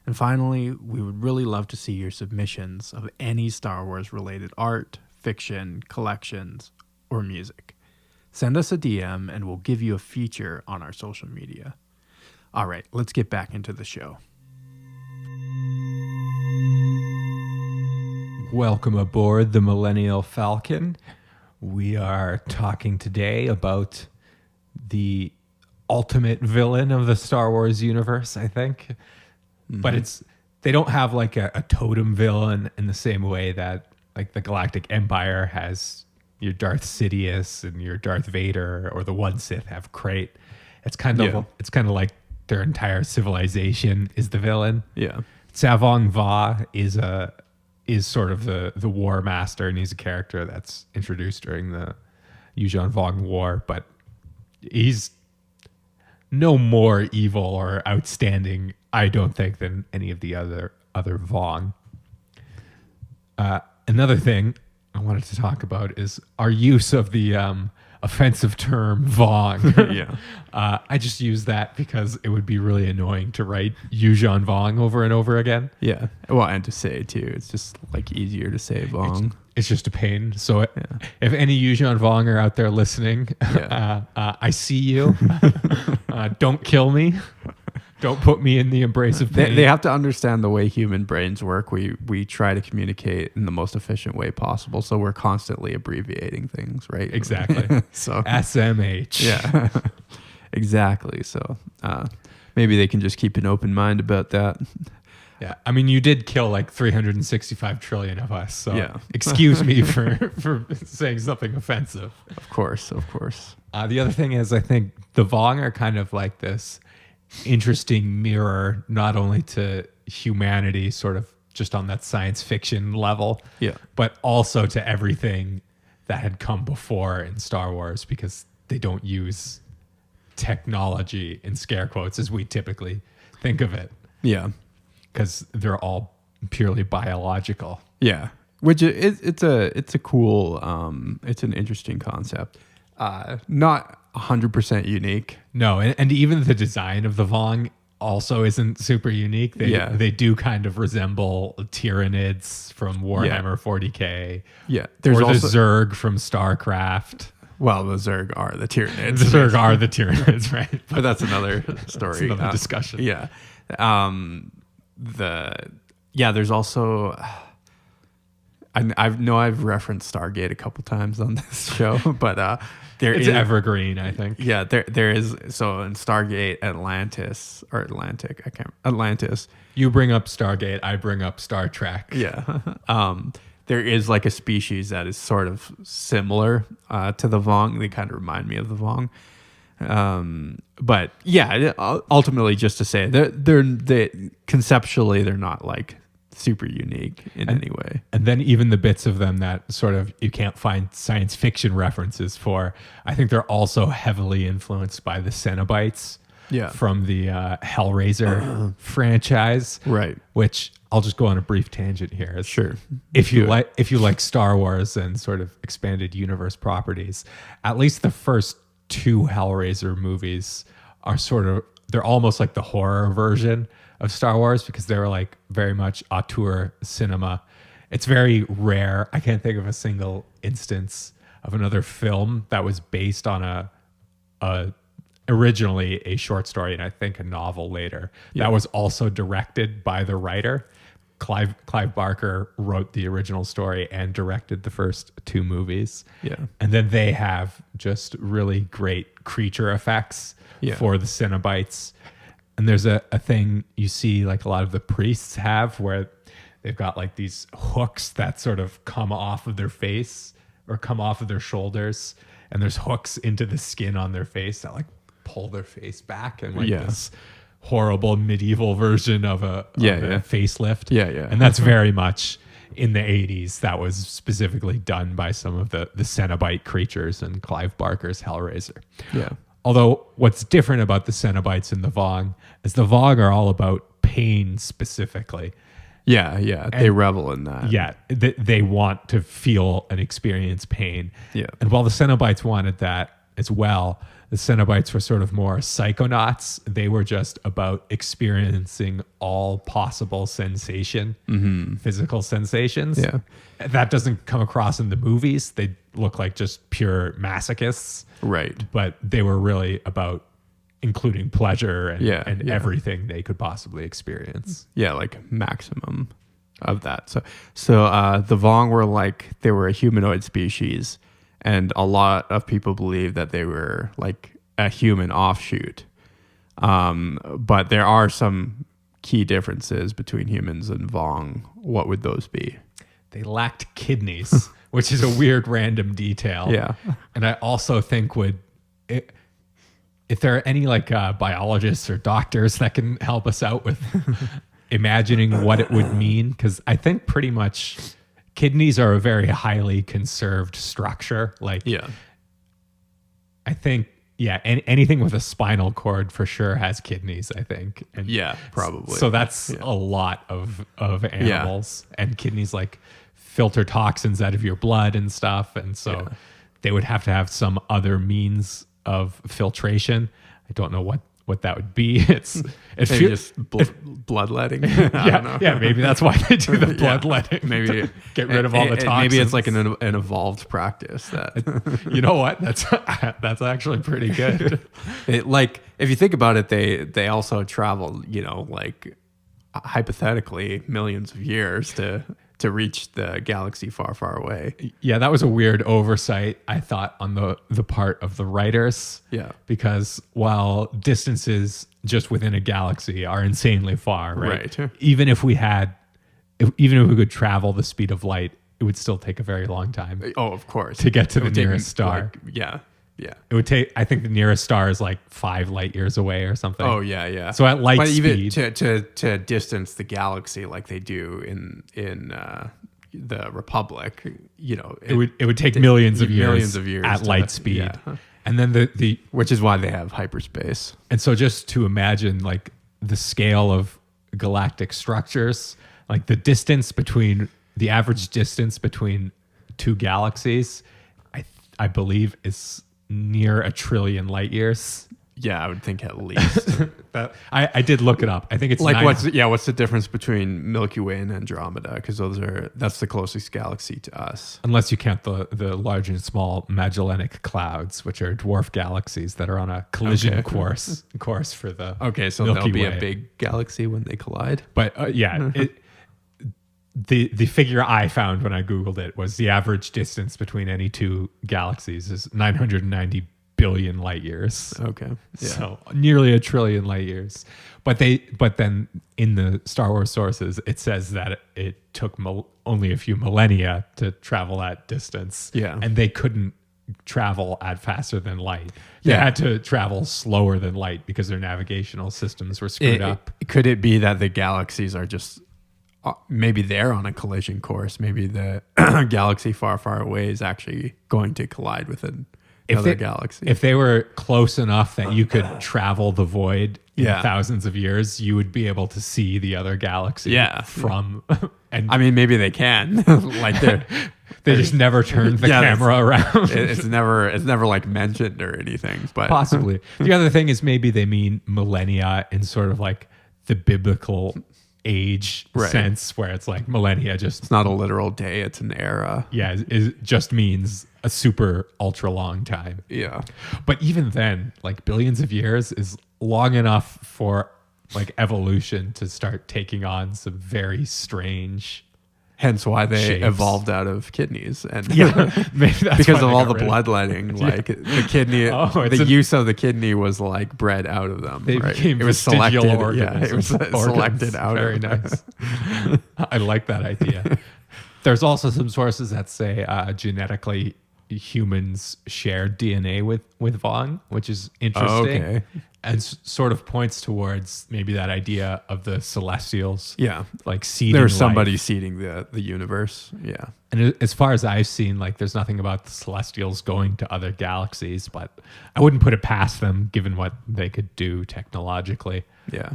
[SPEAKER 6] And finally, we would really love to see your submissions of any Star Wars related art, fiction, collections, or music. Send us a DM and we'll give you a feature on our social media. All right, let's get back into the show.
[SPEAKER 7] Welcome aboard the Millennial Falcon. We are talking today about the ultimate villain of the Star Wars universe, I think. Mm-hmm. But they don't have like a totem villain in the same way that like the Galactic Empire has your Darth Sidious and your Darth Vader or the one Sith have Krayt. It's kind of like their entire civilization is the villain.
[SPEAKER 9] Yeah.
[SPEAKER 7] Vong Va is sort of the war master, and he's a character that's introduced during the Yuuzhan Vong War, but he's no more evil or outstanding, I don't think, than any of the other Vong. Another thing I wanted to talk about is our use of the offensive term Vong.
[SPEAKER 9] Yeah.
[SPEAKER 7] I just use that because it would be really annoying to write Yuuzhan Vong over and over again.
[SPEAKER 9] Yeah. Well, and to say it too. It's just like easier to say Vong.
[SPEAKER 7] It's just a pain. So if any Yuuzhan Vong are out there listening, I see you. Don't kill me. Don't put me in the embrace of pain.
[SPEAKER 9] They have to understand the way human brains work. We try to communicate in the most efficient way possible. So we're constantly abbreviating things, right?
[SPEAKER 7] Exactly.
[SPEAKER 9] So
[SPEAKER 7] SMH.
[SPEAKER 9] Yeah. Exactly. So maybe they can just keep an open mind about that.
[SPEAKER 7] Yeah, I mean, you did kill like 365 trillion of us, so
[SPEAKER 9] yeah.
[SPEAKER 7] Excuse me for saying something offensive.
[SPEAKER 9] Of course.
[SPEAKER 7] The other thing is, I think the Vong are kind of like this interesting mirror, not only to humanity, sort of just on that science fiction level, but also to everything that had come before in Star Wars, because they don't use technology in scare quotes as we typically think of it.
[SPEAKER 9] Yeah.
[SPEAKER 7] Because they're all purely biological.
[SPEAKER 9] Yeah, which it's a cool, it's an interesting concept. Not 100% unique.
[SPEAKER 7] No, and even the design of the Vong also isn't super unique. They do kind of resemble Tyranids from Warhammer 40K.
[SPEAKER 9] Yeah,
[SPEAKER 7] there's also the Zerg from StarCraft.
[SPEAKER 9] Well, the Zerg are the Tyranids.
[SPEAKER 7] The Zerg are the Tyranids, right?
[SPEAKER 9] But that's another story.
[SPEAKER 7] That's another discussion.
[SPEAKER 9] Yeah. There's also I've referenced Stargate a couple times on this show, but
[SPEAKER 7] it's evergreen, I think.
[SPEAKER 9] Yeah, there is. So in Stargate Atlantis.
[SPEAKER 7] You bring up Stargate, I bring up Star Trek.
[SPEAKER 9] Yeah. There is like a species that is sort of similar to the Vong. They kind of remind me of the Vong. But yeah, ultimately, just to say they conceptually they're not like super unique in any way.
[SPEAKER 7] And then even the bits of them that sort of you can't find science fiction references for, I think they're also heavily influenced by the Cenobites from the Hellraiser franchise,
[SPEAKER 9] right?
[SPEAKER 7] Which I'll just go on a brief tangent here.
[SPEAKER 9] Sure.
[SPEAKER 7] If you like Star Wars and sort of expanded universe properties, at least the first two Hellraiser movies are they're almost like the horror version of Star Wars, because they're like very much auteur cinema. It's very rare. I can't think of a single instance of another film that was based on originally a short story, and I think a novel later, that was also directed by the writer. Clive Barker wrote the original story and directed the first two movies.
[SPEAKER 9] Yeah.
[SPEAKER 7] And then they have just really great creature effects for the Cenobites. And there's a thing you see like a lot of the priests have where they've got like these hooks that sort of come off of their face or come off of their shoulders. And there's hooks into the skin on their face that like pull their face back, and like this horrible medieval version of a facelift.
[SPEAKER 9] Yeah.
[SPEAKER 7] And that's very much in the 80s. That was specifically done by some of the Cenobite creatures in Clive Barker's Hellraiser.
[SPEAKER 9] Yeah.
[SPEAKER 7] Although what's different about the Cenobites and the Vong is the Vong are all about pain specifically.
[SPEAKER 9] Yeah. They revel in that.
[SPEAKER 7] Yeah. They want to feel and experience pain.
[SPEAKER 9] Yeah.
[SPEAKER 7] And while the Cenobites wanted that as well, the Cenobites were sort of more psychonauts. They were just about experiencing all possible sensation, physical sensations.
[SPEAKER 9] Yeah.
[SPEAKER 7] That doesn't come across in the movies. They look like just pure masochists.
[SPEAKER 9] Right.
[SPEAKER 7] But they were really about including pleasure and everything they could possibly experience.
[SPEAKER 9] Yeah, like maximum of that. So the Vong were like, they were a humanoid species. And a lot of people believe that they were like a human offshoot. But there are some key differences between humans and Vong. What would those be?
[SPEAKER 7] they lacked kidneys, which is a weird random detail.
[SPEAKER 9] Yeah.
[SPEAKER 7] And I also think if there are any like biologists or doctors that can help us out with imagining what it would mean, because I think pretty much kidneys are a very highly conserved structure. Like,
[SPEAKER 9] Yeah.
[SPEAKER 7] I think, anything with a spinal cord for sure has kidneys, I think. And
[SPEAKER 9] Yeah, probably.
[SPEAKER 7] So that's a lot of animals, and kidneys like filter toxins out of your blood and stuff. And so they would have to have some other means of filtration. I don't know what that would be.
[SPEAKER 9] Maybe just bloodletting. I don't know.
[SPEAKER 7] Yeah, maybe that's why they do the bloodletting.
[SPEAKER 9] Maybe
[SPEAKER 7] get rid of all the toxins.
[SPEAKER 9] Maybe it's like an evolved practice that.
[SPEAKER 7] You know what? That's actually pretty good.
[SPEAKER 9] Like if you think about it, they also travel, like hypothetically millions of years to reach the galaxy far, far away.
[SPEAKER 7] Yeah, that was a weird oversight, I thought, on the part of the writers.
[SPEAKER 9] Yeah.
[SPEAKER 7] Because while distances just within a galaxy are insanely far, right?
[SPEAKER 9] Right.
[SPEAKER 7] Even if we could travel the speed of light, it would still take a very long time.
[SPEAKER 9] Oh, of course.
[SPEAKER 7] To get to the
[SPEAKER 9] would take,
[SPEAKER 7] nearest star.
[SPEAKER 9] Yeah.
[SPEAKER 7] It would take, I think the nearest star is like 5 light years away or something.
[SPEAKER 9] Oh yeah.
[SPEAKER 7] So at light
[SPEAKER 9] but
[SPEAKER 7] speed,
[SPEAKER 9] even to distance the galaxy like they do in the Republic,
[SPEAKER 7] it would take millions of years at
[SPEAKER 9] to-
[SPEAKER 7] light speed.
[SPEAKER 9] yeah.
[SPEAKER 7] And then the
[SPEAKER 9] Which is why they have hyperspace.
[SPEAKER 7] and so just to imagine like the scale of galactic structures, like the average distance between two galaxies, I believe is near 1 trillion light years.
[SPEAKER 9] Yeah, I would think at least.
[SPEAKER 7] I did look it up. I think it's
[SPEAKER 9] Like
[SPEAKER 7] 9
[SPEAKER 9] what's the difference between Milky Way and Andromeda? Because that's the closest galaxy to us.
[SPEAKER 7] unless you count the large and small Magellanic Clouds, which are dwarf galaxies that are on a collision course for the
[SPEAKER 9] Okay, so
[SPEAKER 7] Milky
[SPEAKER 9] there'll be
[SPEAKER 7] Way.
[SPEAKER 9] a big galaxy when they collide.
[SPEAKER 7] But the figure I found when I Googled it was the average distance between any two galaxies is 990 billion light years.
[SPEAKER 9] Okay. Yeah.
[SPEAKER 7] So nearly 1 trillion light years. But then in the Star Wars sources, it says that it took only a few millennia to travel that distance.
[SPEAKER 9] Yeah.
[SPEAKER 7] And they couldn't travel at faster than light. They had to travel slower than light because their navigational systems were screwed up.
[SPEAKER 9] Could it be that the galaxies are just maybe they're on a collision course? Maybe the galaxy far, far away is actually going to collide with another galaxy.
[SPEAKER 7] If they were close enough that you could travel the void in
[SPEAKER 9] Yeah.
[SPEAKER 7] thousands of years, you would be able to see the other galaxy from. And
[SPEAKER 9] I mean, maybe they can. Like
[SPEAKER 7] they just never turned the camera around.
[SPEAKER 9] It's never like mentioned or anything. But
[SPEAKER 7] Possibly. The other thing is maybe they mean millennia in sort of like the biblical age sense, where it's like millennia just
[SPEAKER 9] it's not a literal day; it's an era.
[SPEAKER 7] Yeah, it just means a super ultra long time.
[SPEAKER 9] Yeah.
[SPEAKER 7] But even then, like billions of years is long enough for like evolution to start taking on some very strange.
[SPEAKER 9] Hence why they
[SPEAKER 7] shapes.
[SPEAKER 9] evolved out of kidneys, and
[SPEAKER 7] Maybe that's
[SPEAKER 9] because
[SPEAKER 7] why
[SPEAKER 9] of
[SPEAKER 7] they
[SPEAKER 9] all
[SPEAKER 7] got
[SPEAKER 9] the
[SPEAKER 7] rid of-
[SPEAKER 9] bloodletting, like the kidney, the use of the kidney was like bred out of them.
[SPEAKER 7] They
[SPEAKER 9] right?
[SPEAKER 7] became
[SPEAKER 9] It was
[SPEAKER 7] vestigial
[SPEAKER 9] selected.
[SPEAKER 7] organs.
[SPEAKER 9] Yeah, it was selected out.
[SPEAKER 7] Very
[SPEAKER 9] of them.
[SPEAKER 7] nice. I like that idea. There's also some sources that say genetically humans share DNA with Vong, which is interesting.
[SPEAKER 9] Okay.
[SPEAKER 7] And sort of points towards maybe that idea of the Celestials.
[SPEAKER 9] Yeah,
[SPEAKER 7] like seeding
[SPEAKER 9] there's somebody
[SPEAKER 7] life.
[SPEAKER 9] seeding the universe. Yeah,
[SPEAKER 7] And as far as I've seen, like there's nothing about the Celestials going to other galaxies, but I wouldn't put it past them given what they could do technologically.
[SPEAKER 9] yeah.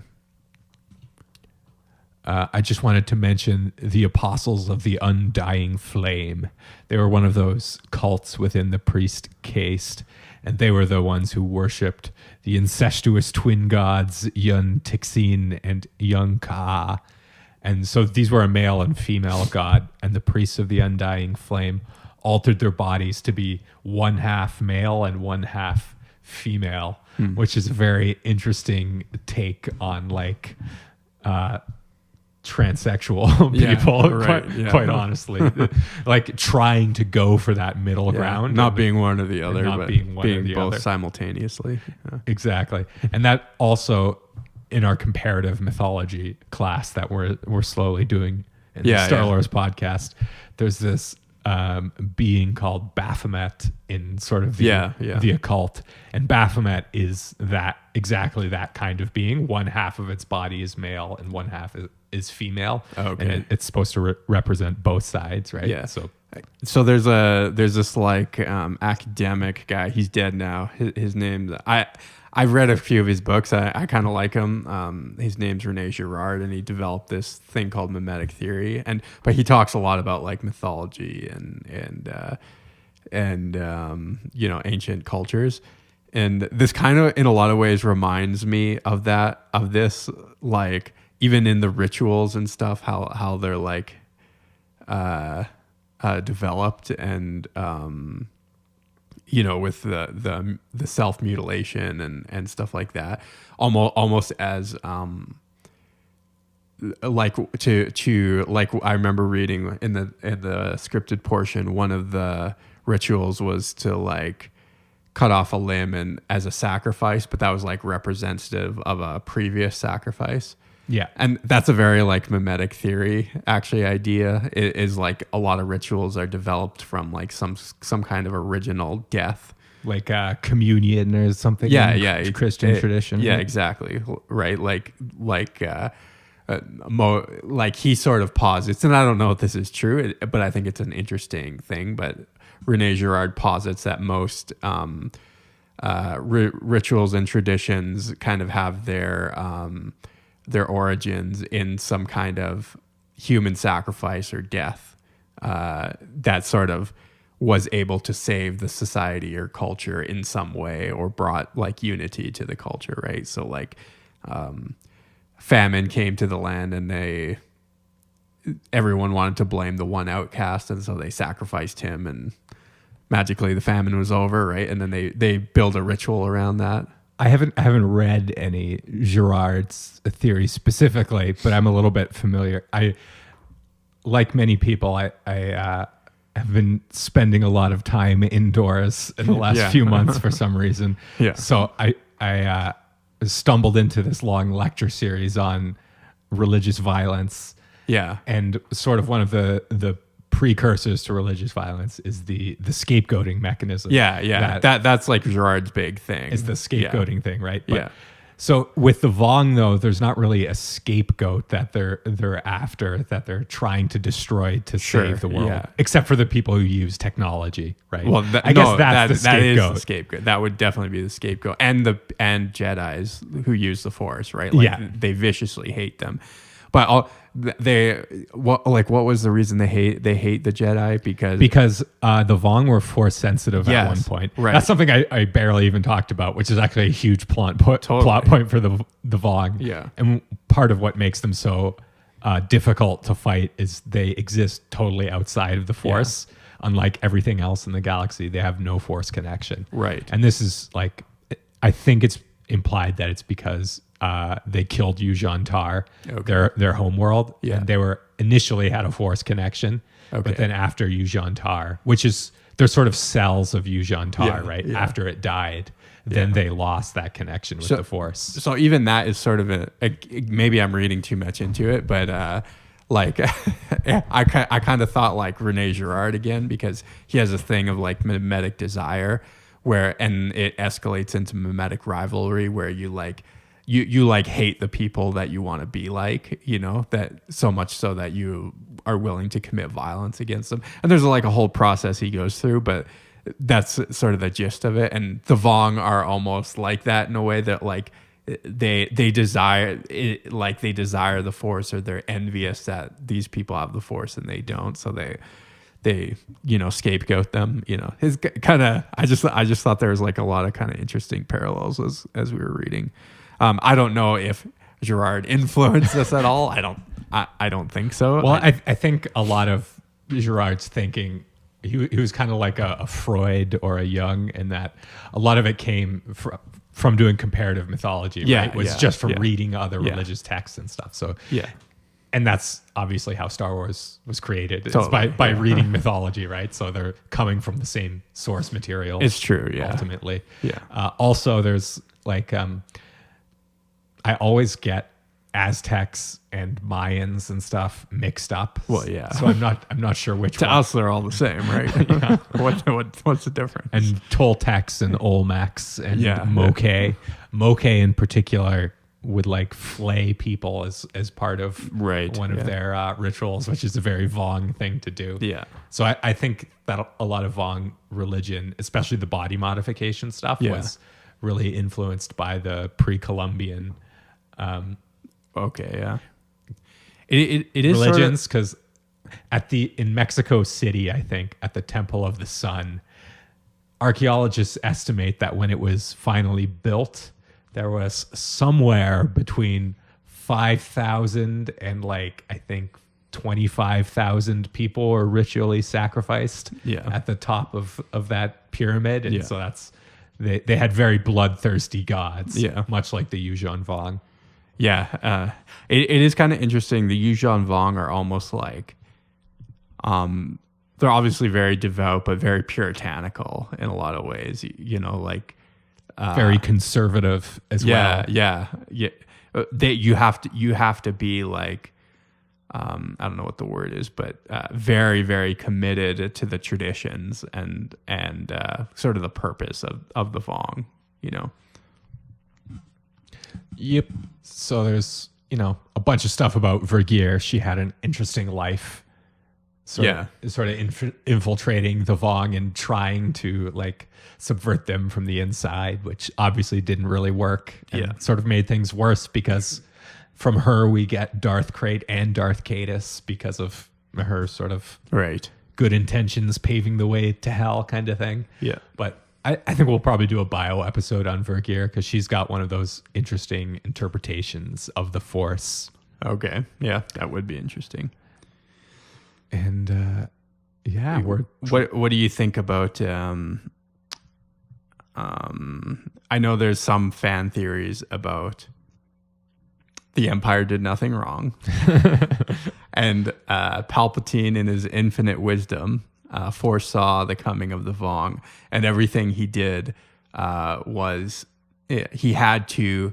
[SPEAKER 7] I just wanted to mention the Apostles of the Undying Flame. They were one of those cults within the priest caste, and they were the ones who worshipped the incestuous twin gods Yun Tixin and Yun Ka. And so these were a male and female god, and the priests of the Undying Flame altered their bodies to be one half male and one half female, which is a very interesting take on like transsexual people, quite honestly, like trying to go for that middle ground,
[SPEAKER 9] not being one or the other,
[SPEAKER 7] not
[SPEAKER 9] but
[SPEAKER 7] being one or the
[SPEAKER 9] both
[SPEAKER 7] other.
[SPEAKER 9] simultaneously. Yeah.
[SPEAKER 7] Exactly. And that also in our comparative mythology class that we're slowly doing in the Star Wars podcast, there's this being called Baphomet in sort of the occult, and Baphomet is exactly that kind of being. One half of its body is male and one half is female. And it's supposed to represent both sides, right?
[SPEAKER 9] Yeah. So there's this like academic guy. He's dead now. His name, I've read a few of his books. I kind of like him. His name's Rene Girard, and he developed this thing called mimetic theory. But he talks a lot about like mythology and ancient cultures. And this kind of, in a lot of ways, reminds me of this, like even in the rituals and stuff, how they're like developed, and with the self-mutilation and stuff like that, almost as like I remember reading in the scripted portion, one of the rituals was to like cut off a limb and as a sacrifice, but that was like representative of a previous sacrifice.
[SPEAKER 7] Yeah.
[SPEAKER 9] And that's a very like mimetic theory actually idea. It is like a lot of rituals are developed from like some kind of original death.
[SPEAKER 7] Like communion or something.
[SPEAKER 9] Yeah.
[SPEAKER 7] Christian tradition.
[SPEAKER 9] Yeah, exactly. Right. Like he sort of posits, and I don't know if this is true, but I think it's an interesting thing. But Rene Girard posits that most rituals and traditions kind of have their origins in some kind of human sacrifice or death that sort of was able to save the society or culture in some way, or brought like unity to the culture, right? So like famine came to the land, and everyone wanted to blame the one outcast, and so they sacrificed him, and magically the famine was over, right? And then they build a ritual around that.
[SPEAKER 7] I haven't read any Girard's theory specifically, but I'm a little bit familiar. I, like many people, I have been spending a lot of time indoors in the last few months for some reason.
[SPEAKER 9] Yeah.
[SPEAKER 7] So I stumbled into this long lecture series on religious violence.
[SPEAKER 9] Yeah.
[SPEAKER 7] And sort of one of the precursors to religious violence is the scapegoating mechanism.
[SPEAKER 9] That's like Girard's big thing.
[SPEAKER 7] Is the scapegoating thing, right? But,
[SPEAKER 9] yeah.
[SPEAKER 7] So with the Vong, though, there's not really a scapegoat that they're after, that they're trying to destroy to save the world, except for the people who use technology, right?
[SPEAKER 9] Well,
[SPEAKER 7] I guess that's the scapegoat.
[SPEAKER 9] That is the scapegoat. That would definitely be the scapegoat, and Jedis who use the Force, right? Like, they viciously hate them. But what was the reason they hate the Jedi? Because
[SPEAKER 7] the Vong were Force sensitive at one point.
[SPEAKER 9] Right.
[SPEAKER 7] That's something I barely even talked about, which is actually a huge plot point for the Vong.
[SPEAKER 9] Yeah.
[SPEAKER 7] And part of what makes them so difficult to fight is they exist totally outside of the Force. Yeah. Unlike everything else in the galaxy, they have no Force connection.
[SPEAKER 9] Right.
[SPEAKER 7] And this is like, I think it's implied that it's because they killed Yuuzhan Tar, their homeworld, and they initially had a Force connection, but then after Yuuzhan Tar, which is they're sort of cells of Yuuzhan Tar, right? Yeah. After it died, then they lost that connection with the Force.
[SPEAKER 9] So even that is sort of maybe I'm reading too much into it, but like I kind of thought like Rene Girard again, because he has a thing of like mimetic desire, and it escalates into mimetic rivalry, where you like. You like hate the people that you want to be like, that so much so that you are willing to commit violence against them. And there's like a whole process he goes through, but that's sort of the gist of it. And the Vong are almost like that in a way that like they desire it, like they desire the Force, or they're envious that these people have the Force and they don't. So they scapegoat them. His kind of I just thought there was like a lot of kind of interesting parallels as we were reading. I don't know if Girard influenced this at all. I don't think so.
[SPEAKER 7] Well, I think a lot of Girard's thinking, he was kind of like a Freud or a Jung, in that a lot of it came from doing comparative mythology, right? It was just from reading other religious texts and stuff. So and that's obviously how Star Wars was created. It's by reading mythology, right? So they're coming from the same source material.
[SPEAKER 9] It's true,
[SPEAKER 7] ultimately.
[SPEAKER 9] Yeah.
[SPEAKER 7] Also, there's like I always get Aztecs and Mayans and stuff mixed up.
[SPEAKER 9] Well, yeah.
[SPEAKER 7] So I'm not sure which
[SPEAKER 9] To
[SPEAKER 7] one.
[SPEAKER 9] us, they're all the same, right? What's the difference?
[SPEAKER 7] And Toltecs and Olmecs and
[SPEAKER 9] Yeah.
[SPEAKER 7] Moke. Moke in particular would like flay people as part of one of their rituals, which is a very Vong thing to do.
[SPEAKER 9] Yeah.
[SPEAKER 7] So I think that a lot of Vong religion, especially the body modification stuff, was really influenced by the pre-Columbian
[SPEAKER 9] Okay, yeah. It is
[SPEAKER 7] religions, because in Mexico City, I think at the Temple of the Sun, archaeologists estimate that when it was finally built, there was somewhere between 5,000 and like I think 25,000 people were ritually sacrificed at the top of that pyramid, and so that's they had very bloodthirsty gods, much like the Yuuzhan Vong.
[SPEAKER 9] Yeah, it is kind of interesting. The Yuuzhan Vong are almost like, they're obviously very devout, but very puritanical in a lot of ways. You know, like
[SPEAKER 7] very conservative as well.
[SPEAKER 9] Yeah. You have to be like, I don't know what the word is, but very, very committed to the traditions and sort of the purpose of the Vong. You know.
[SPEAKER 7] Yep. So there's, a bunch of stuff about Vergeer. She had an interesting life. Sort of infiltrating the Vong and trying to like subvert them from the inside, which obviously didn't really work. And sort of made things worse because from her we get Darth Krayt and Darth Caedus because of her sort of good intentions paving the way to hell kind of thing.
[SPEAKER 9] Yeah.
[SPEAKER 7] But I think we'll probably do a bio episode on Vergeer because she's got one of those interesting interpretations of the Force.
[SPEAKER 9] Okay. Yeah, that would be interesting.
[SPEAKER 7] And
[SPEAKER 9] what do you think about? I know there's some fan theories about the Empire did nothing wrong, and Palpatine, in his infinite wisdom, foresaw the coming of the Vong, and everything he did was he had to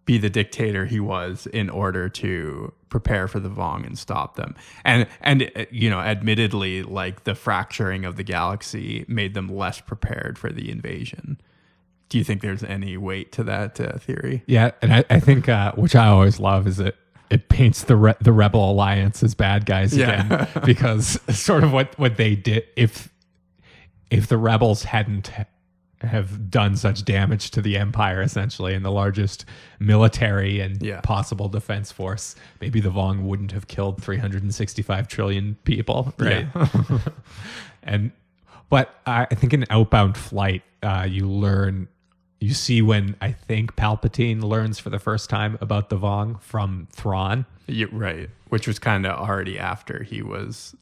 [SPEAKER 9] be the dictator he was in order to prepare for the Vong and stop them. And admittedly, like the fracturing of the galaxy made them less prepared for the invasion. Do you think there's any weight to that theory?
[SPEAKER 7] Yeah, and I think which I always love is it paints the Rebel Alliance as bad guys again, because sort of what they did, if the rebels hadn't have done such damage to the Empire, essentially, and the largest military and possible defense force, maybe the Vong wouldn't have killed 365 trillion people, right? But I think in Outbound Flight, you see when I think Palpatine learns for the first time about the Vong from Thrawn.
[SPEAKER 9] Right. Which was kind of already after he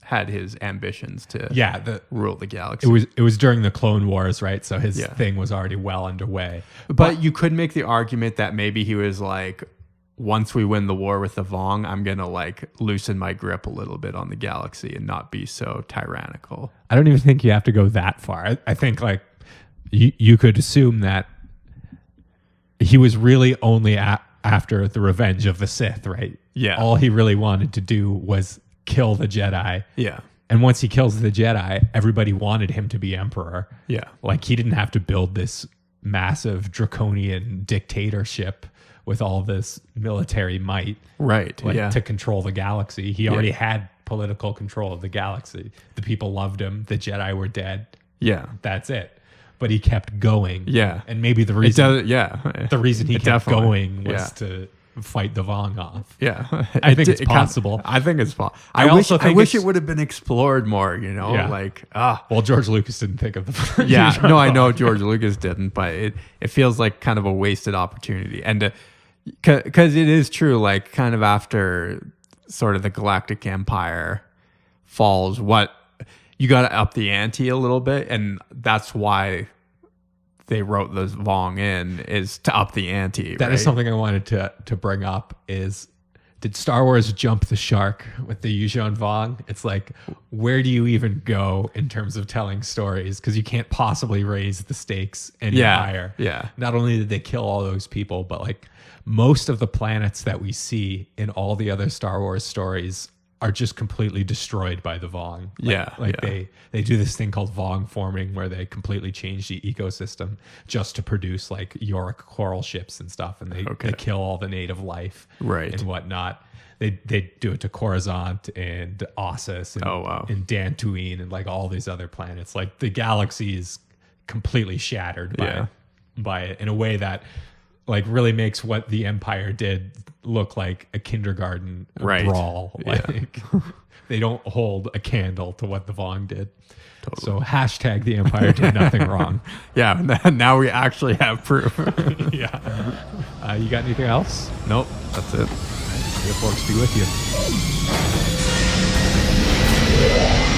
[SPEAKER 9] had his ambitions to rule the galaxy.
[SPEAKER 7] It was during the Clone Wars, right? So his thing was already well underway.
[SPEAKER 9] But you could make the argument that maybe he was like, once we win the war with the Vong, I'm going to like loosen my grip a little bit on the galaxy and not be so tyrannical.
[SPEAKER 7] I don't even think you have to go that far. I think like you could assume that he was really only after the revenge of the Sith, right?
[SPEAKER 9] Yeah.
[SPEAKER 7] All he really wanted to do was kill the Jedi.
[SPEAKER 9] Yeah.
[SPEAKER 7] And once he kills the Jedi, everybody wanted him to be emperor.
[SPEAKER 9] Yeah.
[SPEAKER 7] Like he didn't have to build this massive draconian dictatorship with all this military might.
[SPEAKER 9] Right.
[SPEAKER 7] To control the galaxy. He already had political control of the galaxy. The people loved him. The Jedi were dead.
[SPEAKER 9] Yeah.
[SPEAKER 7] That's it. But he kept going.
[SPEAKER 9] Yeah.
[SPEAKER 7] And maybe the reason he kept going was to fight the Vong off.
[SPEAKER 9] Yeah.
[SPEAKER 7] I think it's possible.
[SPEAKER 9] I think it's possible. I wish it would have been explored more, Well,
[SPEAKER 7] George Lucas didn't think of the
[SPEAKER 9] no, I know George Lucas didn't, but it feels like kind of a wasted opportunity. And because it is true, like kind of after sort of the Galactic Empire falls, you got to up the ante a little bit, and that's why they wrote the Vong in, is to up the ante.
[SPEAKER 7] That is something I wanted to bring up, is did Star Wars jump the shark with the Yuuzhan Vong? It's like, where do you even go in terms of telling stories? Because you can't possibly raise the stakes any higher.
[SPEAKER 9] Yeah.
[SPEAKER 7] Not only did they kill all those people, but like most of the planets that we see in all the other Star Wars stories are just completely destroyed by the Vong. They do this thing called Vong forming, where they completely change the ecosystem just to produce like Yorick coral ships and stuff, and they kill all the native life and whatnot. They do it to Coruscant and Ossus and Dantooine and like all these other planets. Like the galaxy is completely shattered by it in a way that like really makes what the Empire did look like a kindergarten brawl. Like they don't hold a candle to what the Vong did. Totally. So hashtag the Empire did nothing wrong.
[SPEAKER 9] Yeah, now we actually have proof.
[SPEAKER 7] Yeah. You got anything else?
[SPEAKER 9] Nope, that's it.
[SPEAKER 7] May the Force be with you.